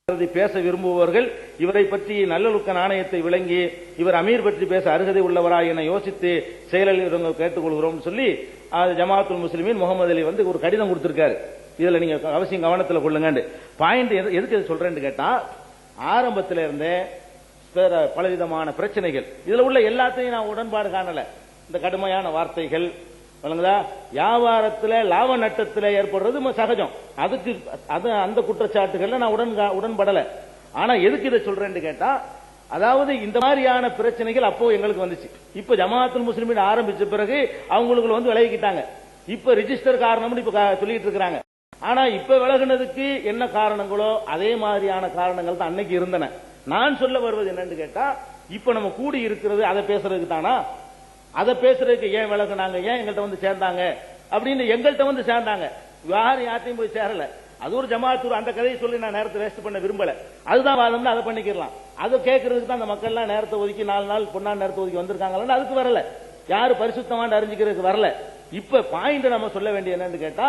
பேச விரும்புபவர்கள் இவரை பற்றி நல்லொழுக்க நாணயத்தை விளங்கி இவர் அமீர் பற்றி பேச அருகதை உள்ளவரா என யோசித்து செயலில் கேட்டுக்கொள்கிறோம் சொல்லி ஜமாஅத்துல் முஸ்லிமீன் முகமது அலி ஒரு கடிதம் கொடுத்திருக்காரு. இதுல நீங்க அவசியம் கவனத்தில் கொள்ளுங்க. பாயிண்ட் எதுக்கு சொல்றேன்னு கேட்டா, ஆரம்பத்தில் இருந்தே பலவிதமான பிரச்சனைகள் இதுல உள்ள எல்லாத்தையும் நான் உடன்பாடு காணல. இந்த கடுமையான வார்த்தைகள் வியாபாரத்தில் லாப நட்டத்தில் ஏற்படுறது சகஜம். அதுக்கு அந்த குற்றச்சாட்டுகள்ல நான் உடன்படல. ஆனா எதுக்கு இதை சொல்றேன்னு கேட்டா, அதாவது இந்த மாதிரியான பிரச்சனைகள் அப்போ எங்களுக்கு வந்துச்சு. இப்ப ஜமாஅத்துல் முஸ்லிமீன் ஆரம்பிச்ச பிறகு அவங்களுக்கு விலகிக்கிட்டாங்க. இப்ப ரிஜிஸ்டர் காரணம்னு இப்ப சொல்லிட்டு இருக்காங்க. ஆனா இப்ப விலகுனதுக்கு என்ன காரணங்களோ அதே மாதிரியான காரணங்கள் தான் அன்னைக்கு இருந்தன. நான் சொல்ல வருவது என்னன்னு கேட்டா, இப்ப நம்ம கூடி இருக்கிறது அதை பேசுறதுக்கு தானா? அதை பேசுறதுக்கு ஏன் விலகுனாங்க, ஏன் எங்கள்கிட்ட சேர்ந்தாங்க அப்படின்னு எங்கள்கிட்ட சேர்ந்தாங்க. யாரையும் போய் சேரல. அது ஒரு ஜமாஅத்து. அந்த கதையை சொல்லி நான் நேரத்தை வேஸ்ட் பண்ண விரும்பல. அதுதான் வாதம்னு அதை பண்ணிக்கலாம். அதை கேட்கறதுக்கு தான் அந்த மக்கள் எல்லாம் நேரத்தை ஒதுக்கி 4 நாள் பொன்னான நேரத்தை ஒதுக்கி வந்திருக்காங்க. அதுக்கு வரல. யாரு பரிசுத்தமான அறிஞ்சிக்கிறதுக்கு வரல. இப்ப பாயிண்ட் நம்ம சொல்ல வேண்டிய என்னன்னு கேட்டா,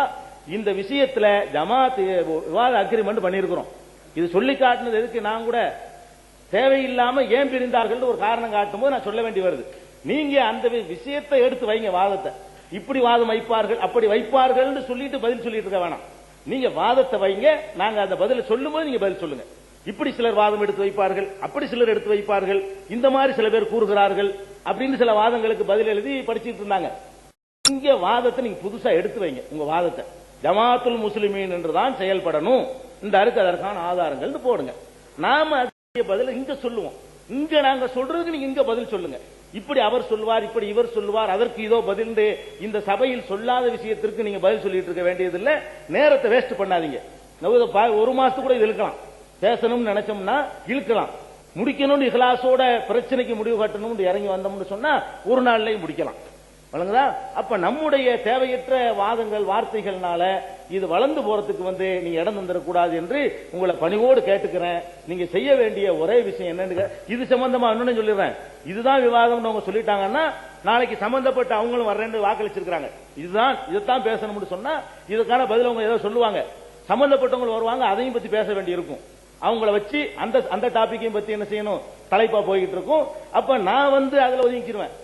இந்த விஷயத்துல ஜமாஅத் விவாத அக்ரிமெண்ட் பண்ணிருக்கிறோம். இது சொல்லி காட்டினது எதுக்கு, நான் கூட தேவையில்லாம ஏன் பிரிந்தார்கள் ஒரு காரணம் காட்டும் போது நான் சொல்ல வேண்டி வருது. நீங்க அந்த விஷயத்தை எடுத்து வைங்க. வாதத்தை இப்படி வாதம் வைப்பார்கள் அப்படி வைப்பார்கள் சொல்லிட்டு பதில் சொல்லிட்டு இருக்க வேணாம். நீங்க வாதத்தை வைங்க. நாங்க அந்த பதில சொல்லும் போது நீங்க பதில் சொல்லுங்க. இப்படி சிலர் வாதம் எடுத்து வைப்பார்கள், அப்படி சிலர் எடுத்து வைப்பார்கள், இந்த மாதிரி சில பேர் கூறுகிறார்கள் அப்படின்னு சில வாதங்களுக்கு பதில் எழுதி படிச்சுட்டு இருந்தாங்க. இங்க வாதத்தை நீங்க புதுசா எடுத்து வைங்க. உங்க வாதத்தை ஜமாஅத்துல் முஸ்லிமீன் என்றுதான் செயல்படணும், இந்த அதற்கான ஆதாரங்கள் போடுங்க. நாம பதில் இங்க சொல்லுவோம். இங்க நாங்க சொல்றதுக்கு நீங்க இங்க பதில் சொல்லுங்க. இப்படி அவர் சொல்வார், இப்படி இவர் சொல்வார், அதற்கு இதோ பதில் இந்த சபையில் சொல்லாத விஷயத்திற்கு நீங்க பதில் சொல்லிட்டு இருக்க வேண்டியதில்லை. நேரத்தை வேஸ்ட் பண்ணாதீங்க. ஒரு மாசத்துக்கு கூட இது இழுக்கலாம். பேசணும்னு நினைச்சோம்னா இழுக்கலாம். முடிக்கணும்னு இஹ்லாஸோட பிரச்சனைக்கு முடிவு கட்டணும்னு இறங்கி வந்தோம்னு சொன்னா ஒரு நாள்லயும் முடிக்கலாம். வழங்குதா? அப்ப நம்முடைய தேவையற்ற வாதங்கள் வார்த்தைகள்னால இது வளர்ந்து போறதுக்கு நீங்க இடம் தந்துடக்கூடாது என்று உங்களை பணிவோடு கேட்டுக்கிறேன். நீங்க செய்ய வேண்டிய ஒரே விஷயம் என்னன்னு, இது சம்பந்தமா இன்னொன்னு சொல்லிடுறேன். இதுதான் விவாதம் அவங்க சொல்லிட்டாங்கன்னா நாளைக்கு சம்பந்தப்பட்ட அவங்களும் வர்றேன்னு வாக்களிச்சிருக்காங்க. இதைத்தான் பேசணும்னு சொன்னா இதுக்கான பதில் அவங்க ஏதோ சொல்லுவாங்க. சம்பந்தப்பட்டவங்க வருவாங்க, அதையும் பத்தி பேச வேண்டி இருக்கும். அவங்கள வச்சு அந்த டாபிக்கையும் பத்தி என்ன செய்யணும், தலைப்பா போய்கிட்டு இருக்கும். அப்ப நான் அதுல ஒதுங்கிடுவேன்.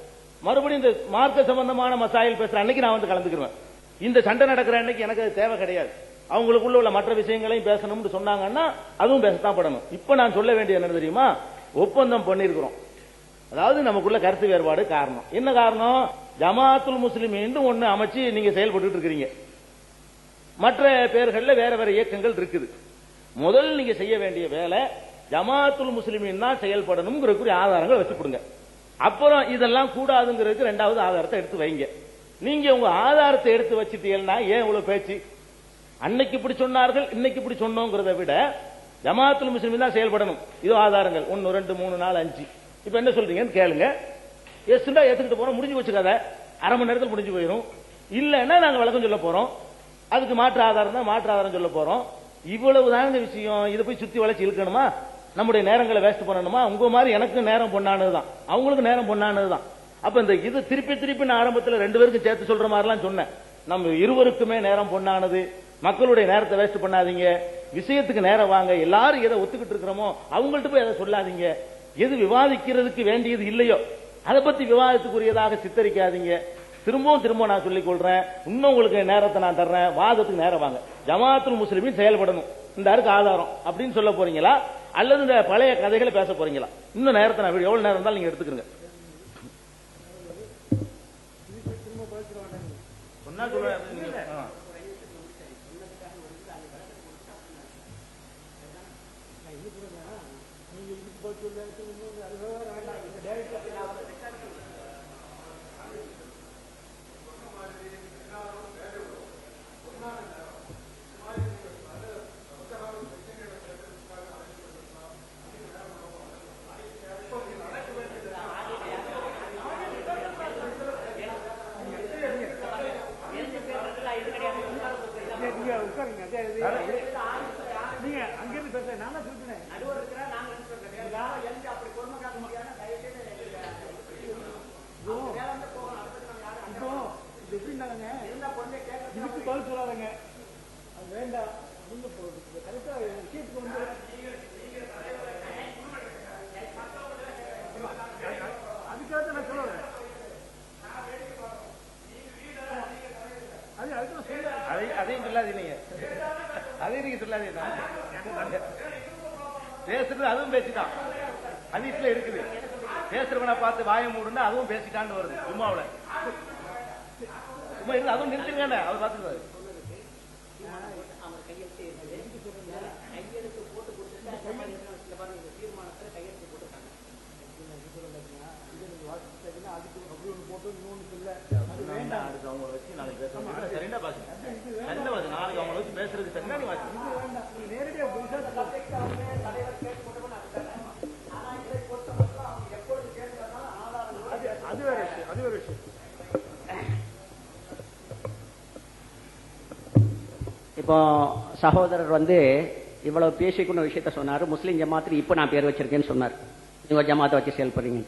மறுபடியும் இந்த மார்க்க சம்பந்தமான மசாயில் பேசுற அன்னைக்கு நான் கலந்துக்கிறேன். இந்த சண்டை நடக்கிற அன்னைக்கு எனக்கு அது தேவை கிடையாது. அவங்களுக்குள்ள உள்ள மற்ற விஷயங்களையும் பேசணும்னு சொன்னாங்கன்னா அதுவும் பேசத்தான் படணும். இப்ப நான் சொல்ல வேண்டிய என்ன தெரியுமா, ஒப்பந்தம் பண்ணிருக்கிறோம். அதாவது நமக்குள்ள கருத்து வேறுபாடு காரணம் என்ன காரணம், ஜமாஅத்துல் முஸ்லிமீன் ஒண்ணு அமைச்சு நீங்க செயல்பட்டு இருக்கிறீங்க. மற்ற பேர்கள்ல வேற வேற இயக்கங்கள் இருக்குது. முதல் நீங்க செய்ய வேண்டிய வேலை ஜமாஅத்துல் முஸ்லிமீன் தான் செயல்படணும்ங்கிற ஆதாரங்கள் வச்சு கொடுங்க. அப்புறம் இதெல்லாம் கூடாதுங்கிறதுக்கு 2வது ஆதாரத்தை எடுத்து வைங்க. நீங்க உங்க ஆதாரத்தை எடுத்து வச்சுட்டீங்கன்னா ஏன் இவ்வளவு பேச்சு? அன்னைக்கு இப்படி சொன்னார்கள், இன்னைக்கு இப்படி சொன்னோங்கிறத விட ஜமாஅத்துல் முஸ்லிமீன் தான் செயல்படணும். இதோ ஆதாரங்கள் 1 2 3 4 5. இப்ப என்ன சொல்றீங்கன்னு கேளுங்க. எஸ்டா ஏத்துக்கிட்டு போறோம், முடிஞ்சு வச்சுக்காத. அரை மணி நேரத்தில் முடிஞ்சு போயிடும். இல்லன்னா நாங்க விளக்கம் சொல்ல போறோம். அதுக்கு மாற்று ஆதாரம் தான் மாற்று ஆதாரம் சொல்ல போறோம். இவ்வளவுதாங்க விஷயம். இதை போய் சுத்தி வளைச்சு இழுக்கணுமா? நம்முடைய நேரங்களை வேஸ்ட் பண்ணணுமா? உங்க மாதிரி எனக்கு நேரம் பொண்ணானதுதான், அவங்களுக்கு நேரம் பொண்ணானதுதான். அப்ப இந்த இது திருப்பி நான் ஆரம்பத்தில் 2 பேருக்கும் சேர்த்து சொல்ற மாதிரிலாம் சொன்னேன். நம்ம இருவருக்குமே நேரம் பொண்ணானது. மக்களுடைய நேரத்தை வேஸ்ட் பண்ணாதீங்க. விஷயத்துக்கு நேரம் வாங்க. எல்லாரும் எதை ஒத்துக்கிட்டு இருக்கிறோமோ அவங்கள்ட்ட போய் அதை சொல்லாதீங்க. எது விவாதிக்கிறதுக்கு வேண்டியது இல்லையோ அதை பத்தி விவாதத்துக்குரியதாக சித்தரிக்காதீங்க. திரும்பவும் நான் சொல்லிக் கொள்றேன். இன்னும் உங்களுக்கு நேரத்தை நான் தர்றேன். வாதத்துக்கு நேரம் வாங்க. ஜமாஅத்துல் முஸ்லிமீன் செயல்படணும், இந்த ஆதாரம் அப்படின்னு சொல்ல போறீங்களா, அல்லது இந்த பழைய கதைகளை பேச போறீங்களா? இன்னும் நேரத்தை நான் எவ்வளவு நேரம் இருந்தாலும் நீங்க எடுத்துக்கிறீங்க. நீங்க அங்கிருந்து பேச நான் தான் சொல்றேன். இப்போ எப்படின்னாங்க இதுக்கு பதில் சொல்லாதங்க, அது வேண்டாம். நீங்க கரெக்டா விஷயத்துக்கு சொல்லாதீங்க, அதே நீங்க சொல்லாதீங்க. பேசுறது அதுவும் பேசிட்டான், ஹதீஸ்ல இருக்குது. பேசுறவனை பார்த்து வாய மூடுன்னா அதுவும் பேசிட்டான்னு வருது ஜும்மாவுல. சும்மா இருந்து அதுவும் நிறுத்துங்க, அவர் பார்த்துக்குவாரு. நாளைக்கு அவங்களை வச்சு பேசுறதுக்கு சரியா நீ வாசி. அது வேற விஷயம், அது வேற விஷயம். இப்போ சகோதரர் வந்து இவ்வளவு பேசிக்கொண்ட விஷயத்த சொன்னாரு. முஸ்லீம் ஜமாத்துல இப்ப நான் பேர் வச்சிருக்கேன்னு சொன்னார். நீங்க ஜமாத்தை வச்சு செயல்படுறீங்க.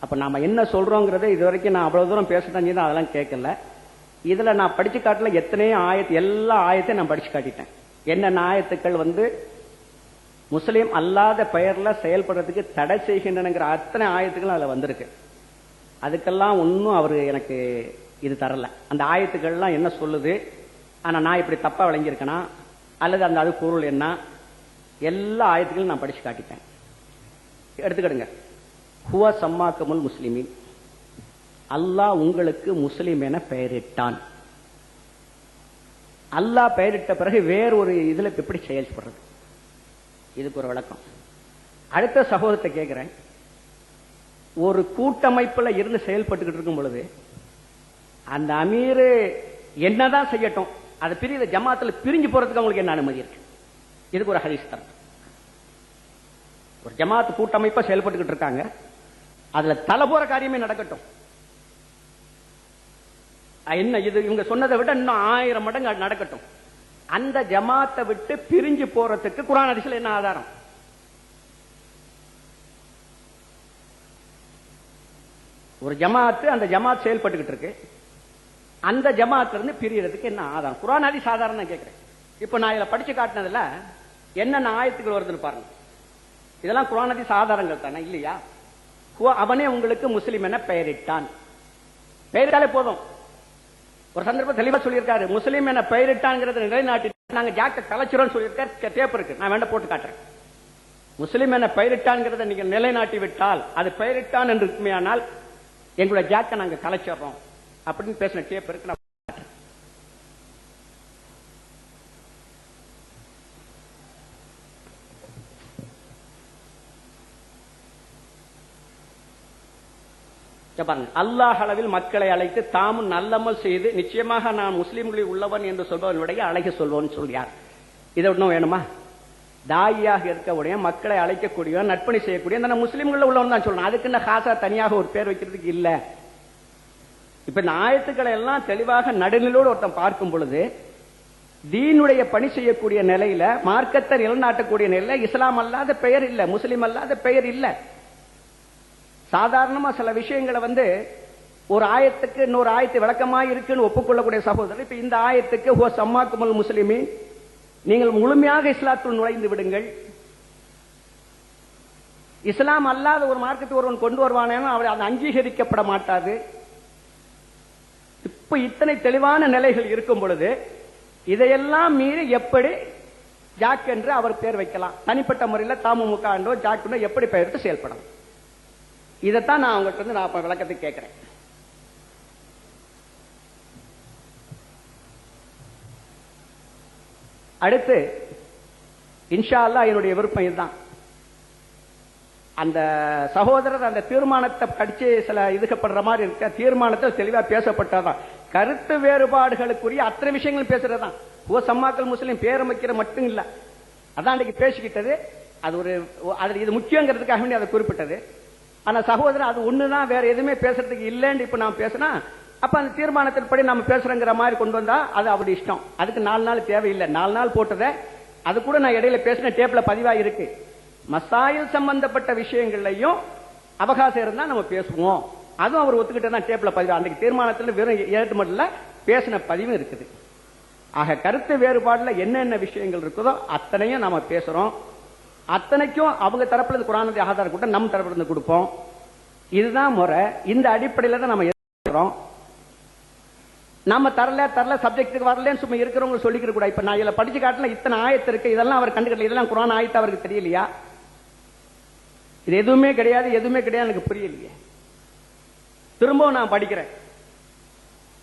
அப்ப நாம என்ன சொல்றோங்கிறத இது வரைக்கும் நான் அவ்வளவு தூரம் பேசுறேன், அதெல்லாம் கேட்கல. இதுல நான் படிச்சு காட்டல எத்தனையோ ஆயத்து, எல்லா ஆயத்தையும் நான் படிச்சு காட்டிட்டேன். என்னென்ன ஆயத்துக்கள் வந்து முஸ்லீம் அல்லாத பெயர்ல செயல்படுறதுக்கு தடை செய்கின்றன அத்தனை ஆயத்துக்களும் அதுல வந்திருக்கு. அதுக்கெல்லாம் ஒன்னும் அவரு எனக்கு இது தரல. அந்த ஆயத்துக்கள்லாம் என்ன சொல்லுது, ஆனா நான் இப்படி தப்பா விளங்கியிருக்கேனா அல்லது அந்த அது பொருள் என்ன, எல்லா ஆயத்துக்களும் நான் படிச்சு காட்டிட்டேன். எடுத்துக்கிடுங்க. ஹுவ சம்மாக்கமுல் முஸ்லிமின், அல்லாஹ் உங்களுக்கு முஸ்லிம் என பெயரிட்டான். அல்லாஹ் பெயரிட்ட பிறகு வேறொரு இதுல எப்படி செயல்படுறது, இதுக்கு ஒரு விளக்கம். அடுத்த சகோதரத்தை கேட்கிறேன். ஒரு கூட்டமைப்புல இருந்து செயல்பட்டுக்கிட்டு இருக்கும் பொழுது அந்த அமீரு என்னதான் செய்யட்டும், அது பிரிவு ஜமாத்துல பிரிஞ்சு போறதுக்கு அவங்களுக்கு என்ன அனுமதி இருக்கு? இதுக்கு ஒரு ஹதீஸ் தரம். ஒரு ஜமாத் கூட்டமைப்பா செயல்பட்டுக்கிட்டு இருக்காங்க, அதுல தலை போற காரியமே நடக்கட்டும். என்ன இது, இவங்க சொன்னதை விட இன்னும் 1000 மடங்கு நடக்கட்டும். அந்த ஜமாத்தை விட்டு பிரிஞ்சு போறதுக்கு குர்ஆன் ஹதீஸ்ல என்ன ஆதாரம்? ஒரு ஜமாத்து, அந்த ஜமாத் செயல்பட்டுக்கிட்டு இருக்கு, அந்த ஜமாத்துல இருந்து பிரியறதுக்கு என்ன ஆதாரம்? குர்ஆன் ஹதீஸ் ஆதாரம் தான் கேட்கிறேன். இப்ப நான் இதில் படிச்சு காட்டினதுல என்னென்ன ஆயத்துக்கள் வருதுன்னு பாருங்க. இதெல்லாம் குர்ஆன் ஹதீஸ் ஆதாரங்கள் தானே, இல்லையா? அவனே உங்களுக்கு முஸ்லிம் என பெயரிட்டான். பெயரிட்டாலே போதும். ஒரு சந்தர்ப்பம் தெளிவா சொல்லியிருக்காரு, முஸ்லிம் என பெயரிட்டான்ங்கிறது நிலைநாட்டி நாங்க ஜாக்க கலைச்சிரோம் சொல்லியிருக்காரு. டேப் இருக்கு, நான் வேண்ட போட்டு காட்டுறேன். முஸ்லிம் என பெயரிட்டான்ங்கிறத நீங்க நிலைநாட்டி விட்டால், அது பெயரிட்டான் என்று இருக்குமேயானால் எங்களுடைய ஜாக்க நாங்க கலைச்சிடறோம் அப்படின்னு பேசின டேப் இருக்கு. அல்லாஹ் அளவில் மக்களை அழைத்து தாமும் நல்லமல் செய்து நிச்சயமாக நான் முஸ்லீம்களில் உள்ளவன் என்று சொல்பவனுடைய அழைக்க சொல்வோன்னு சொல்லியார். இதை இன்னும் வேணுமா? தாயியாக இருக்கக்கூடிய மக்களை அழைக்கக்கூடிய நட்பணி செய்யக்கூடிய அந்த முஸ்லீம்கள் உள்ளவன் தான் சொல்லணும். அதுக்கு என்ன காசா தனியாக ஒரு பேர் வைக்கிறதுக்கு இல்ல. இப்ப இந்த ஆயத்துக்களை எல்லாம் தெளிவாக நடுநிலோடு ஒருத்தன் பார்க்கும் பொழுது தீனுடைய பணி செய்யக்கூடிய நிலையில, மார்க்கத்தை நிலநாட்டக்கூடிய நிலையில இஸ்லாம் அல்லாத பெயர் இல்ல, முஸ்லீம் அல்லாத பெயர் இல்ல. சாதாரணமா சில விஷயங்களை வந்து ஒரு ஆயத்துக்கு இன்னொரு ஆயத்து விளக்கமா இருக்குன்னு ஒப்புக்கொள்ளக்கூடிய சகோதரர், இப்ப இந்த ஆயத்துக்கு ஹுவ சம்மாக்குமுல் முஸ்லிமீன், நீங்கள் முழுமையாக இஸ்லாத்துள் நுழைந்து விடுங்கள். இஸ்லாம் அல்லாத ஒரு மார்க்கத்தை ஒருவன் கொண்டு வருவானேன்னு அவர் அது அங்கீகரிக்கப்பட மாட்டாது. இப்ப இத்தனை தெளிவான நிலைகள் இருக்கும் பொழுது இதையெல்லாம் மீறி எப்படி ஜாக் என்று அவர் பேர் வைக்கலாம்? தனிப்பட்ட முறையில் தமுமுக என்றோ ஜாக் எப்படி பெயர்த்து செயல்படும்? இதைத்தான் நான் அவங்ககிட்ட இருந்து நான் விளக்கத்தை கேட்கிறேன். அடுத்து இன்ஷா அல்லாஹ் என்னுடைய விருப்பம் இதுதான். அந்த சகோதரர் அந்த தீர்மானத்தை படிச்சு சில இதுக்கப்படுற மாதிரி இருக்க, தீர்மானத்தில் தெளிவா பேசப்பட்டதான். கருத்து வேறுபாடுகளுக்குரிய அத்தனை விஷயங்களும் பேசுறதுதான். ஓ சம்மாக்கள் முஸ்லீம் பேரமைக்கிற மட்டும் இல்ல, அதான் அன்றைக்கு பேசிக்கிட்டது. அது ஒரு இது முக்கியங்கிறதுக்காக வேண்டி அதை குறிப்பிட்டது. ஆனா சகோதரர் அது ஒண்ணுதான், வேற எதுவுமே பேசுறதுக்கு இல்லைன்னு இப்ப நான் பேசினா, அப்ப அந்த தீர்மானத்தின்படி நம்ம பேசுறங்கிற மாதிரி கொண்டு வந்தா அது அப்படி இஷ்டம். அதுக்கு 4 நாள் தேவையில்லை. 4 நாள் போட்டதை அது கூட நான் இடையில பேசின டேப்ல பதிவா இருக்கு. மசாயில் சம்பந்தப்பட்ட விஷயங்கள்லையும் அவகாசம் இருந்தா நம்ம பேசுவோம். அதுவும் அவர் ஒத்துக்கிட்டு தான் டேப்ல பதிவு. அன்றைக்கு தீர்மானத்தில் வெறும் 7 மட்டும் பேசின பதிவும் இருக்குது. ஆக கருத்து வேறுபாடுல என்னென்ன விஷயங்கள் இருக்குதோ அத்தனையும் நாம பேசுறோம். அத்தனைக்கும் அவங்க தரப்புல இருந்து குர்ஆனுடைய ஆதாரம் கூட நம்ம தரப்புல இருந்து கொடுப்போம். இதுதான் முறை. இந்த அடிப்படையில தான் நம்ம எதிர்க்கிறோம். நாம தரல சப்ஜெக்ட்டுக்கு வரலன்னு சும்மா இருக்கிறவங்க சொல்லிக்கிற கூட. இப்ப நான் இதுல படிச்சு காட்டின இத்தனை ஆயத்து இருக்கு, இதெல்லாம் அவர் கண்டுக்கல, இதெல்லாம் குர்ஆன் ஆயத்து அவருக்கு தெரியலையா? இது எதுவுமே கிடையாது, எதுவுமே கிடையாது, எனக்கு புரியலையே. திரும்பவும் நான் படிக்கிறேன்,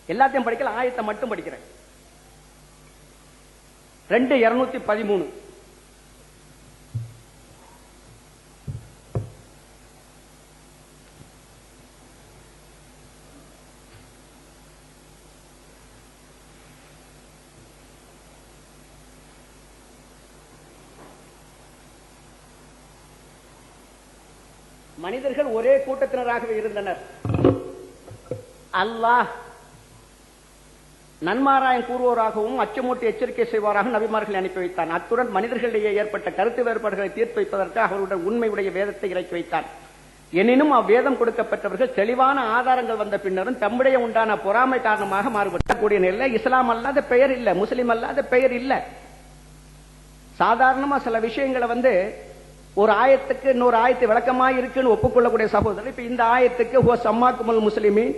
எல்லாத்தையும் படிக்கல, ஆயத்தை மட்டும் படிக்கிறேன். 2:213 மனிதர்கள் ஒரே கூட்டத்தினராகவே இருந்தனர். அல்லாஹ் நன்மாராயம் கூறுவோராகவும் அச்சமூட்டி எச்சரிக்கை செய்வாராக நபிமார்களை அனுப்பி வைத்தான். அத்துடன் மனிதர்களிடையே ஏற்பட்ட கருத்து வேறுபாடுகளை தீர்த்து வைப்பதற்காக அவருடைய உண்மையுடைய வேதத்தை இறக்கி வைத்தான். எனினும் அவ்வேதம் கொடுக்கப்பட்டவர்கள் தெளிவான ஆதாரங்கள் வந்த பின்னரும் தம்முடைய உண்டான பொறாமை காரணமாக மாறுபடக்கூடிய நிலையில் இஸ்லாம் அல்லாத பெயர் இல்ல, முஸ்லிம் அல்லாத பெயர் இல்ல. சாதாரணமா சில விஷயங்களை ஒரு ஆயத்துக்கு இன்னொரு ஆயத்து விளக்கமாக இருக்குன்னு ஒப்புக்கொள்ளக்கூடிய சகோதரர், இப்ப இந்த ஆயத்துக்கு ஹுவ சம்மாக்குமுல் முஸ்லிமீன்,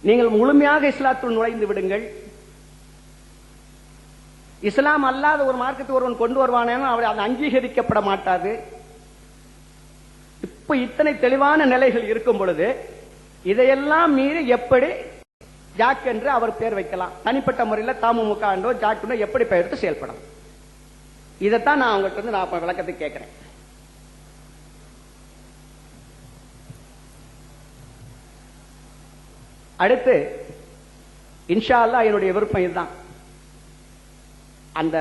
நீங்கள் முழுமையாக இஸ்லாத்துள் நுழைந்து விடுங்கள். இஸ்லாம் அல்லாத ஒரு மார்க்கத்தை ஒருவன் கொண்டு வருவானேன்னு அவர் அது அங்கீகரிக்கப்பட மாட்டாது. இப்ப இத்தனை தெளிவான நிலைகள் இருக்கும் பொழுது இதையெல்லாம் மீறி எப்படி ஜாக் என்று அவர் பெயர் வைக்கலாம்? தனிப்பட்ட முறையில் தமுமுக என்றோ ஜாக் எப்படி பெயர்த்து செயல்படும்? இதைத்தான் நான் அவங்கள்ட்ட நான் விளக்கத்தை கேட்கிறேன். அடுத்து இன்ஷா அல்லாஹ் என்னுடைய விருப்பம் இதுதான். அந்த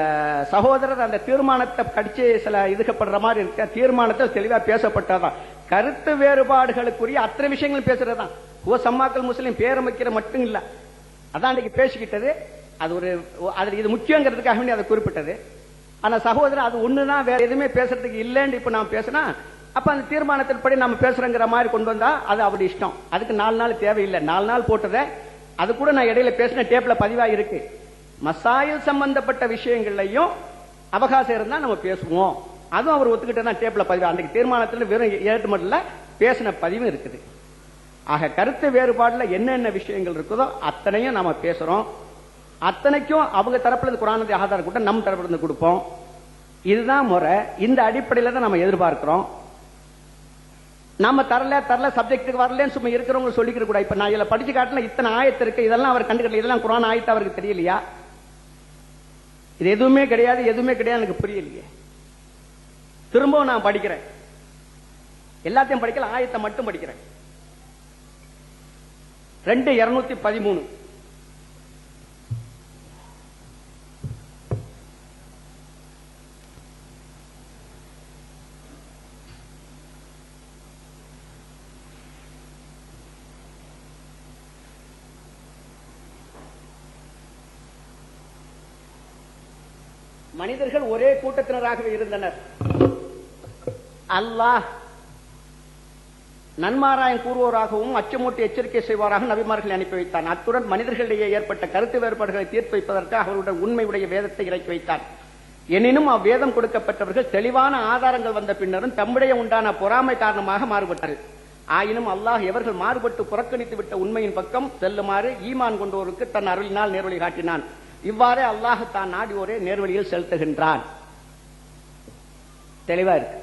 சகோதரர் அந்த தீர்மானத்தை படிச்சு சில இதுக்கப்படுற மாதிரி இருக்க, தீர்மானத்தில் தெளிவா பேசப்பட்டதான். கருத்து வேறுபாடுகளுக்குரிய அத்தனை விஷயங்களும் பேசுறதுதான். ஓ சம்மாக்கள் முஸ்லிம் பேரமைக்கிற மட்டும் இல்ல, அதான் அன்றைக்கு பேசிக்கிட்டது. அது ஒரு இது முக்கியங்கிறதுக்காக வேண்டி அதை குறிப்பிட்டது. ஆனா சகோதரர் அது ஒண்ணுதான், வேற எதுவுமே பேசுறதுக்கு இல்லைன்னு இப்ப நான் பேசினா, அப்ப அந்த தீர்மானத்தின்படி நம்ம பேசுறங்கிற மாதிரி கொண்டு வந்தா அது அவருடைய இஷ்டம். அதுக்கு 4 நாள் தேவையில்லை. 4 நாள் போட்டதை அது கூட நான் இடையில பேசின டேப்ல பதிவா இருக்கு. மசாயில் சம்பந்தப்பட்ட விஷயங்கள்லையும் அவகாசம் இருந்தா நம்ம பேசுவோம். அதுவும் அவர் ஒத்துக்கிட்டதான் டேப்ல பதிவு. அன்றைக்கு தீர்மானத்தில் வெறும் 7 மட்டும் பேசின பதிவும் இருக்குது. ஆக கருத்து வேறுபாடுல என்னென்ன விஷயங்கள் இருக்குதோ அத்தனையும் நாம பேசுறோம். அத்தனைக்கும் அவங்க தரப்புல இருந்து குர்ஆனுடைய ஆதாரம் கூட நம்ம தரப்புல இருந்து கொடுப்போம். இதுதான் முறை. இந்த அடிப்படையில தான் நம்ம எதிர்பார்க்கிறோம். நாம தரல சப்ஜெக்ட்டுக்கு வரலன்னு சும்மா இருக்கிறவங்க சொல்லிக்கிற கூட. இப்ப நான் இதுல படிச்சு காட்டின இத்தனை ஆயத்து இருக்கு, இதெல்லாம் அவர் கண்டுக்கல, இதெல்லாம் குர்ஆன் ஆயத்து அவருக்கு தெரியலையா? இது எதுவுமே கிடையாது, எதுவுமே கிடையாது, எனக்கு புரியலையே. திரும்பவும் நான் படிக்கிறேன், எல்லாத்தையும் படிக்கல, ஆயத்தை மட்டும் படிக்கிறேன். 2:213 மனிதர்கள் ஒரே கூட்டத்தினராகவே இருந்தனர். அல்லாஹ் நன்மாராயம் கூறுவோராகவும் அச்சமூட்டி எச்சரிக்கை செய்வாராக நபிமார்களை அனுப்பி வைத்தான். அத்துடன் மனிதர்களிடையே ஏற்பட்ட கருத்து வேறுபாடுகளை தீர்த்து வைப்பதற்காக அவருடைய உண்மையுடைய வேதத்தை இறக்கி வைத்தான். எனினும் அவ்வேதம் கொடுக்கப்பட்டவர்கள் தெளிவான ஆதாரங்கள் வந்த பின்னரும் தம்முடைய உண்டான பொறாமை காரணமாக மாறுபட்டார்கள். ஆயினும் அல்லாஹ் எவர்கள் மாறுபட்டு புறக்கணித்து விட்ட உண்மையின் பக்கம் செல்லுமாறு ஈமான் கொண்டோருக்கு தன் அருளினால் நேர்வழி காட்டினான். இவ்வாறே அல்லாஹ் தான் நாடியோரே நேர்வழியில் செலுத்துகின்றான். தெளிவா இருக்கு.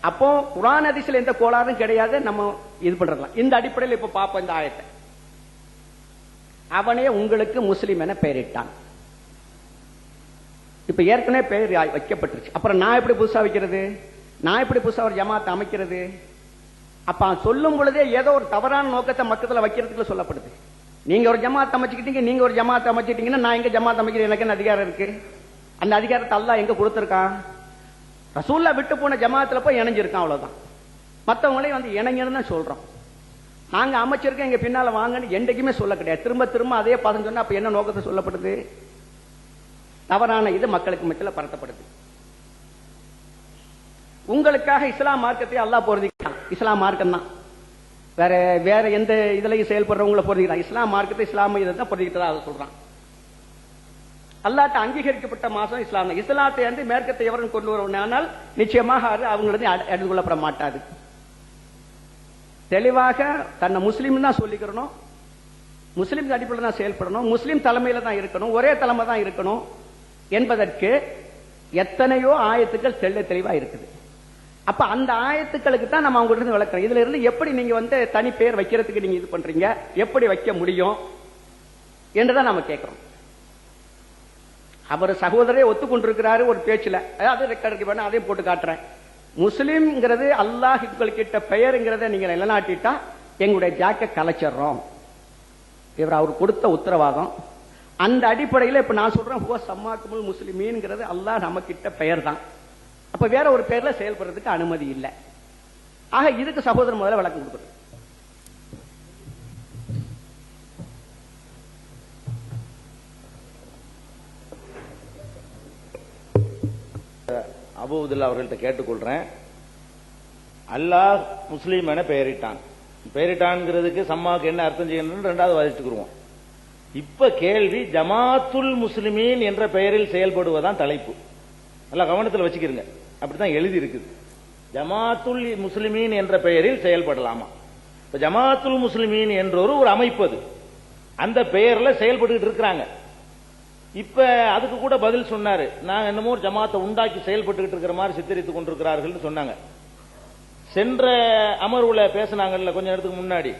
அப்போ குர்ஆன் ஹதீஸ்ல எந்த கோளாறும் கிடையாது, நம்ம இது பண்றலாம். இந்த அடிப்படையில் இப்ப பாப்போம் இந்த ஆயத்தை. அவனே உங்களுக்கு முஸ்லிம் என பெயரிட்டான். இப்ப ஏற்கனவே பெயர் வைக்கப்பட்டுருச்சு. அப்புறம் நான் எப்படி புதுசா வைக்கிறது? நான் எப்படி புதுசா ஒரு ஜமாத்தை அமைக்கிறது? அப்ப சொல்லும் பொழுதே ஏதோ ஒரு தவறான நோக்கத்தை மக்கத்துல வைக்கிறதுக்கு சொல்லப்படுது. நீங்க ஒரு ஜமாத் அமைச்சுக்கிட்டீங்க, நீங்க ஒரு ஜமாத் அமைச்சிட்டீங்கன்னா நான் எங்க ஜமாத் அமைக்கிறேன்? எனக்கு என்ன அதிகாரம் இருக்கு? அந்த அதிகாரத்தை அல்லாஹ் எங்க கொடுத்திருக்கான்? ரசூல்லா விட்டு போன ஜமாத்துல போய் இணைஞ்சிருக்கான், அவ்வளவுதான். மற்றவங்களையும் இணைங்கன்னு தான் சொல்றோம். நாங்க அமைச்சிருக்கோம், எங்க பின்னால வாங்கன்னு என்றைக்குமே சொல்ல கிடையாது. திரும்ப திரும்ப அதே பதம் சொன்னா அப்ப என்ன நோக்கத்தை சொல்லப்படுது? தவறான இது மக்களுக்கு மத்தியில பரத்தப்படுது. உங்களுக்காக இஸ்லாம் மார்க்கத்தை அல்லாஹ் பொருந்திக்கிறான். இஸ்லாம் மார்க்கம் தான், வேற வேற எந்த இதுலையும் செயல்படுறவங்களை பொருந்திக்கிறான். இஸ்லாம் மார்க்கத்தை இஸ்லாமிய இதை தான் பொருந்திக்கிறதா அதை சொல்றான். அல்லாஹ்ட்ட அங்கீகரிக்கப்பட்ட மாசம் இஸ்லாம். இஸ்லாத்தை வந்து மேற்கத்தை எவரும் கொண்டு வருவனால் நிச்சயமாக அவங்களது எடுத்து கொள்ளப்பட மாட்டாது. தெளிவாக தன்னை முஸ்லீம் தான் சொல்லிக்கிறோம். முஸ்லிம் அடிப்படையில் தான் செயல்படணும், முஸ்லிம் தலைமையில தான் இருக்கணும், ஒரே தலைமை தான் இருக்கணும் என்பதற்கு எத்தனையோ ஆயத்துக்கள் தெள்ள தெளிவா இருக்குது. அப்ப அந்த ஆயத்துக்களுக்கு தான் நம்ம அவங்க இருந்து விளக்கணும். இதுல இருந்து எப்படி நீங்க தனி பேர் வைக்கிறதுக்கு நீங்க இது பண்றீங்க, எப்படி வைக்க முடியும் என்றுதான் நாம கேட்கிறோம். அவர் சகோதரரை ஒத்துக்கொண்டிருக்கிறாரு ஒரு பேச்சுல, அதாவது ரெக்கார்டுக்கு வேணா அதையும் போட்டு காட்டுறேன். முஸ்லிம்ங்கிறது அல்லாஹ் கிட்ட பெயருங்கிறத நீங்க நிலநாட்டிட்டா எங்களுடைய ஜாக்க கலைச்சிடுறோம். இவர் அவர் கொடுத்த உத்தரவாதம். அந்த அடிப்படையில் இப்ப நான் சொல்றேன், ஹுவ சம்மாக்குமுல் முஸ்லிமீன்ங்கிறது அல்லாஹ் நம்ம கிட்ட பெயர் தான். அப்ப வேற ஒரு பெயர்ல செயல்படுறதுக்கு அனுமதி இல்லை. ஆக இதுக்கு சகோதரர் முதல்ல விளக்கம் கொடுக்குறது. அபூதுல்லா அவர்கள்ட்ட கேட்டுக்கொள்றேன். அல்லாஹ் முஸ்லீம் என பெயரிட்டான். பெயரிட்டான்ங்கிறதுக்கு சம்மாவுக்கு என்ன அர்த்தம் செய்யணும் ரெண்டாவது வாதிச்சுக்குருவோம். இப்ப கேள்வி, ஜமாத்துல் முஸ்லிமீன் என்ற பெயரில் செயல்படுவதான் தலைப்பு. நல்லா கவனத்தில் வச்சுக்கிறீங்க. அப்படித்தான் எழுதி இருக்குது. ஜமாத்துல் முஸ்லிமீன் என்ற பெயரில் செயல்படலாமா? இப்ப ஜமாத்துல் முஸ்லிமீன் என்ற ஒரு அமைப்பு, அது அந்த பெயர்ல செயல்பட்டு இருக்கிறாங்க. இப்ப அதுக்கு கூட பதில் சொன்னாரு, நான் என்னமோ ஜமாத்தை உண்டாக்கி செயல்பட்டு இருக்கிற மாதிரி சித்தரித்துக் கொண்டிருக்கிறார்கள் சொன்னாங்க. சென்ற அமர்வுல பேசினாங்கல்ல கொஞ்ச நேரத்துக்கு முன்னாடி,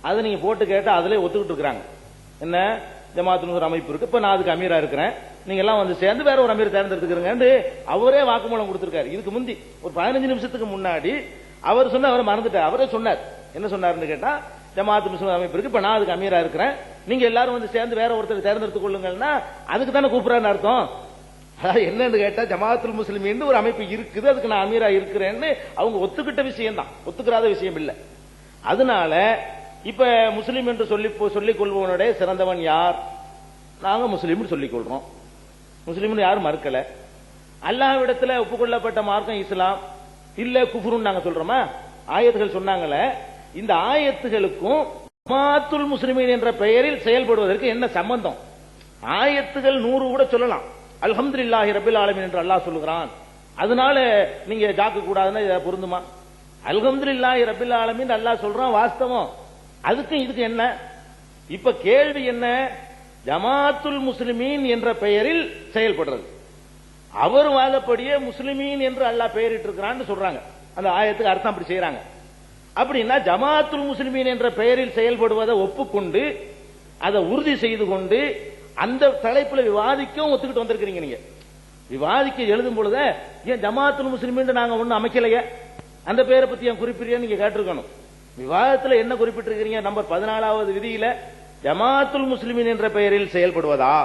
அதை நீங்க போட்டு கேட்டா அதுல ஒத்துக்கிட்டு இருக்கிறாங்க. என்ன, ஜமாத்துல் ஒரு அமைப்பு இருக்கு, இப்ப நான் அதுக்கு அமீரா இருக்கிறேன், நீங்க எல்லாம் சேர்ந்து வேற ஒரு அமீர் தேர்ந்தெடுத்துக்கிறீங்க அவரே வாக்குமூலம் கொடுத்திருக்காரு. இதுக்கு முந்தி ஒரு 15 நிமிஷத்துக்கு முன்னாடி அவர் சொன்ன, அவரை மறந்துட்டார். அவரே சொன்னார். என்ன சொன்னாருன்னு கேட்டா, ஜமாத்துல் முஸ்லிம் அமைப்பு இருக்கு, இப்ப நான் அதுக்கு அமீரா இருக்கிறேன், நீங்க எல்லாரும் சேர்ந்து வேற ஒருத்தர் தேர்ந்தெடுத்துக் கொள்ளுங்கன்னா அதுக்கு தானே கூப்பிடுறான்னு அர்த்தம். அதாவது என்னன்னு கேட்டா, ஜமாத்துல் முஸ்லிம் ஒரு அமைப்பு இருக்குது, அதுக்கு நான் அமீரா இருக்கிறேன்னு அவங்க ஒத்துக்கிட்ட விஷயம் தான், ஒத்துக்கிறாத விஷயம் இல்ல. அதனால இப்ப முஸ்லிம் என்று சொல்லிக் கொள்பவனுடைய சிறந்தவன் யார்? நாங்க முஸ்லீம் சொல்லிக் கொள்றோம். முஸ்லீம் யாரும் மறுக்கல. அல்லாஹ்விடத்துல ஒப்புக்கொள்ளப்பட்ட மார்க்கம் இஸ்லாம் இல்ல குஃப்ருன்னு நாங்க சொல்றோமா? ஆயத்துகள் சொன்னாங்களே, இந்த ஆயத்துகளுக்கும் ஜமாத்துல் முஸ்லிமீன் என்ற பெயரில் செயல்படுவதற்கு என்ன சம்பந்தம்? ஆயத்துகள் 100 கூட சொல்லலாம். அல்ஹம்துலில்லாஹி ரப்பில் ஆலமீன் என்று அல்லாஹ் சொல்லுகிறான், அதனால நீங்க ஜாக்க கூடாதுன்னா இதை பொருந்துமா? அல்ஹம்துலில்லாஹி ரப்பில் ஆலமீன் அல்லாஹ் சொல்றான், வாஸ்தவம். அதுக்கும் இதுக்கு என்ன? இப்ப கேள்வி என்ன? ஜமாத்துல் முஸ்லிமீன் என்ற பெயரில் செயல்படுறது. அவர் வாதப்படியே முஸ்லிமீன் என்று அல்லாஹ் பெயரிட்டு இருக்கிறான்னு சொல்றாங்க. அந்த ஆயத்துக்கு அர்த்தம் அப்படி செய்யறாங்க. அப்படின்னா ஜமாத்துல் முஸ்லிமீன் என்ற பெயரில் செயல்படுவதை ஒப்புக்கொண்டு அதை உறுதி செய்து கொண்டு அந்த தலைப்புல விவாதிக்கவும் ஒத்துக்கிட்டு வந்திருக்கிறீங்க. நீங்க விவாதிக்க எழுதும் பொழுது ஏன் ஜமாத்துல் முஸ்லிமீன் நாங்க ஒன்னும் அமைக்கலையே, அந்த பெயரை பத்தி ஏன் குறிப்பிடுறீங்க நீங்க கேட்டிருக்கணும். விவாதத்தில் என்ன குறிப்பிட்டிருக்கிறீங்க? நம்பர் 14வது விதியில ஜமாத்துல் முஸ்லிமீன் என்ற பெயரில் செயல்படுவதா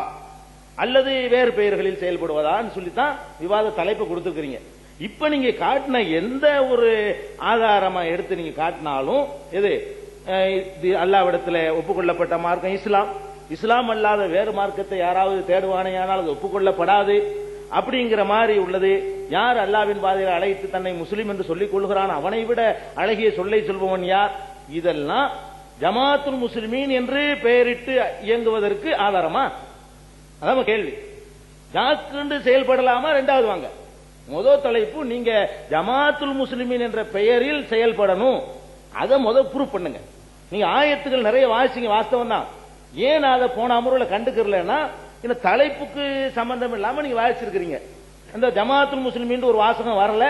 அல்லது வேறு பெயர்களில் செயல்படுவதான்னு சொல்லித்தான் விவாத தலைப்பு கொடுத்திருக்கிறீங்க. இப்ப நீங்க காட்டின எந்த ஒரு ஆதாரமா எடுத்து நீங்க காட்டினாலும் எது அல்லாஹ்விடத்துல ஒப்புக்கொள்ளப்பட்ட மார்க்கம் இஸ்லாம், இஸ்லாம் அல்லாத வேறு மார்க்கத்தை யாராவது தேடுவானேயானால் அது ஒப்புக்கொள்ளப்படாது அப்படிங்கிற மாதிரி உள்ளது. யார் அல்லாஹ்வின் பாதையில் அழைத்து தன்னை முஸ்லிம் என்று சொல்லிக் கொள்கிறான் அவனை விட அழகிய சொல்லை சொல்பவன் யார்? இதெல்லாம் ஜமாத்துல் முஸ்லிமீன் என்று பெயரிட்டு இயங்குவதற்கு ஆதாரமா? அதான் கேள்வி. ஜாக்குண்டு செயல்படலாமா? ரெண்டாவது வாங்க. முதல் தலைப்பு, நீங்க ஜமாத்துல் முஸ்லிமீன் என்ற பெயரில் செயல்படணும், அதை முதல் ப்ரூவ் பண்ணுங்க. நீங்க ஆயத்துகள் நிறைய வாசிங்க, வாஸ்தவம் தான். ஏன் அதை போன அமர்வுல கண்டுக்கிறலன்னா, இந்த தலைப்புக்கு சம்பந்தம் இல்லாம நீங்க வாசிச்சிருக்கிறீங்க. இந்த ஜமாத்துல் முஸ்லிமீன் ஒரு வாசகம் வரல,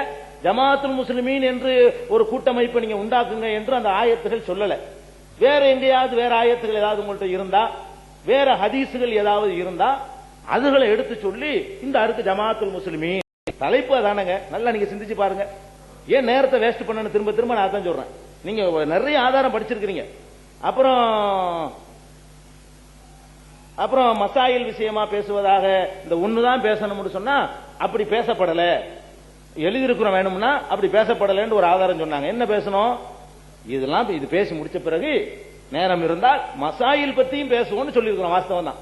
ஜமாத்துல் முஸ்லிமீன் என்று ஒரு கூட்டமைப்பை நீங்க உண்டாக்குங்க என்று அந்த ஆயத்துகள் சொல்லல. வேற எங்கேயாவது வேற ஆயத்துகள் ஏதாவது உங்கள்கிட்ட இருந்தா, வேற ஹதீசுகள் ஏதாவது இருந்தா அதுகளை எடுத்து சொல்லி இந்த அருக்கு ஜமாத்துல் முஸ்லிமீன் தலைப்பு அதானங்க. நல்லா நீங்க சிந்திச்சு பாருங்க. ஏன் நேரத்தை வேஸ்ட் பண்ணணும்? திரும்ப திரும்ப நான் அதான் சொல்றேன். நீங்க நிறைய ஆதாரம் படிச்சிருக்கிறீங்க. அப்புறம் மசாயில் விஷயமா பேசுவதாக இந்த ஒண்ணுதான் பேசணும்னு சொன்னா அப்படி பேசப்படல, எழுதியிருக்கிறோம் வேணும்னா அப்படி பேசப்படலன்னு ஒரு ஆதாரம் சொன்னாங்க. என்ன பேசணும்? இதெல்லாம் இது பேசி முடிச்ச பிறகு நேரம் இருந்தால் மசாயில் பத்தியும் பேசுவோம்னு சொல்லியிருக்கிறோம். வாஸ்தவம் தான்.